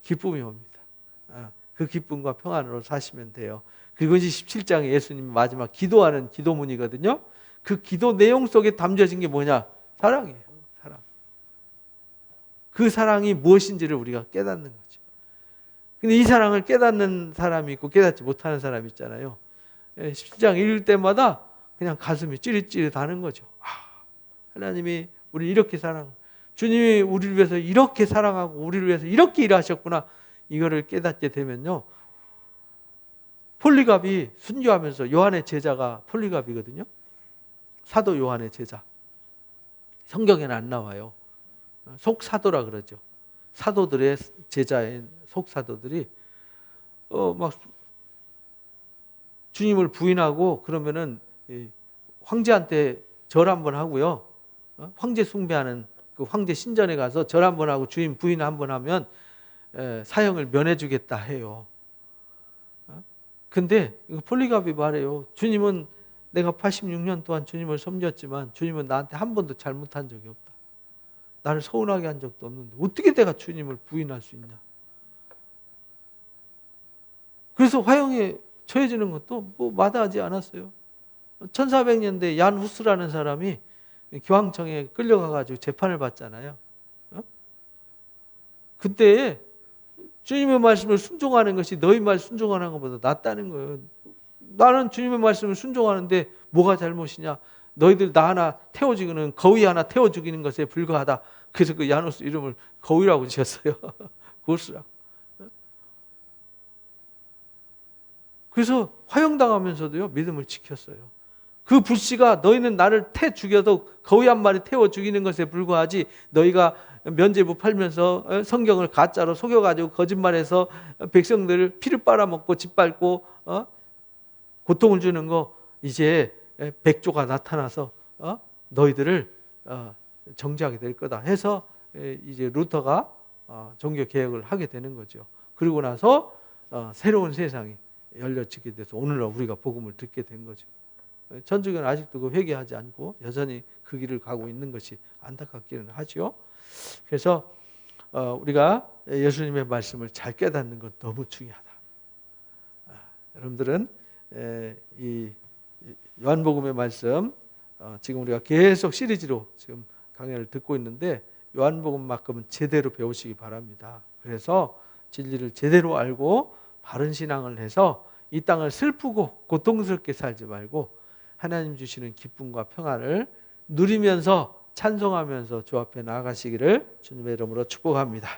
기쁨이 옵니다. 그 기쁨과 평안으로 사시면 돼요. 그리고 이제 17장에 예수님이 마지막 기도하는 기도문이거든요. 그 기도 내용 속에 담겨진 게 뭐냐? 사랑이에요. 사랑. 그 사랑이 무엇인지를 우리가 깨닫는 거죠. 근데 이 사랑을 깨닫는 사람이 있고 깨닫지 못하는 사람이 있잖아요. 17장 읽을 때마다 그냥 가슴이 찌릿찌릿하는 거죠. 하나님이 우리를 이렇게 주님이 우리를 위해서 이렇게 사랑하고 우리를 위해서 이렇게 일하셨구나. 이거를 깨닫게 되면요. 폴리갑이 순교하면서 요한의 제자가 폴리갑이거든요. 사도 요한의 제자. 성경에는 안 나와요. 속사도라 그러죠. 사도들의 제자인 속사도들이 막 주님을 부인하고 그러면은 황제한테 절 한번 하고요. 황제 숭배하는 그 황제 신전에 가서 절 한번 하고 주님 부인 한번 하면 사형을 면해주겠다 해요. 근데 폴리갑이 말해요. 주님은 내가 86년 동안 주님을 섬겼지만 주님은 나한테 한 번도 잘못한 적이 없다. 나를 서운하게 한 적도 없는데 어떻게 내가 주님을 부인할 수 있냐. 그래서 화형에 처해지는 것도 뭐 마다하지 않았어요. 1400년대 얀 후스라는 사람이 교황청에 끌려가가지고 재판을 받잖아요. 그때 주님의 말씀을 순종하는 것이 너희 말 순종하는 것보다 낫다는 거예요. 나는 주님의 말씀을 순종하는데 뭐가 잘못이냐. 너희들 나 하나 태워 죽이는 거위 하나 태워 죽이는 것에 불과하다. 그래서 그 야누스 이름을 거위라고 지었어요. 고스라. 그래서 화형당하면서도요 믿음을 지켰어요. 그 불씨가 너희는 나를 죽여도 거위 한 마리 태워 죽이는 것에 불과하지 너희가 면죄부 팔면서 성경을 가짜로 속여가지고 거짓말해서 백성들을 피를 빨아먹고 짓밟고 고통을 주는 거 이제 백조가 나타나서 너희들을 정죄하게 될 거다 해서 이제 루터가 종교 개혁을 하게 되는 거죠. 그리고 나서 새로운 세상이 열려지게 돼서 오늘날 우리가 복음을 듣게 된 거죠. 천주교는 아직도 그 회개하지 않고 여전히 그 길을 가고 있는 것이 안타깝기는 하죠. 그래서 우리가 예수님의 말씀을 잘 깨닫는 것 너무 중요하다. 여러분들은 이 요한복음의 말씀 지금 우리가 계속 시리즈로 지금 강연을 듣고 있는데 요한복음만큼은 제대로 배우시기 바랍니다. 그래서 진리를 제대로 알고 바른 신앙을 해서 이 땅을 슬프고 고통스럽게 살지 말고 하나님 주시는 기쁨과 평안을 누리면서 찬송하면서 주 앞에 나아가시기를 주님의 이름으로 축복합니다.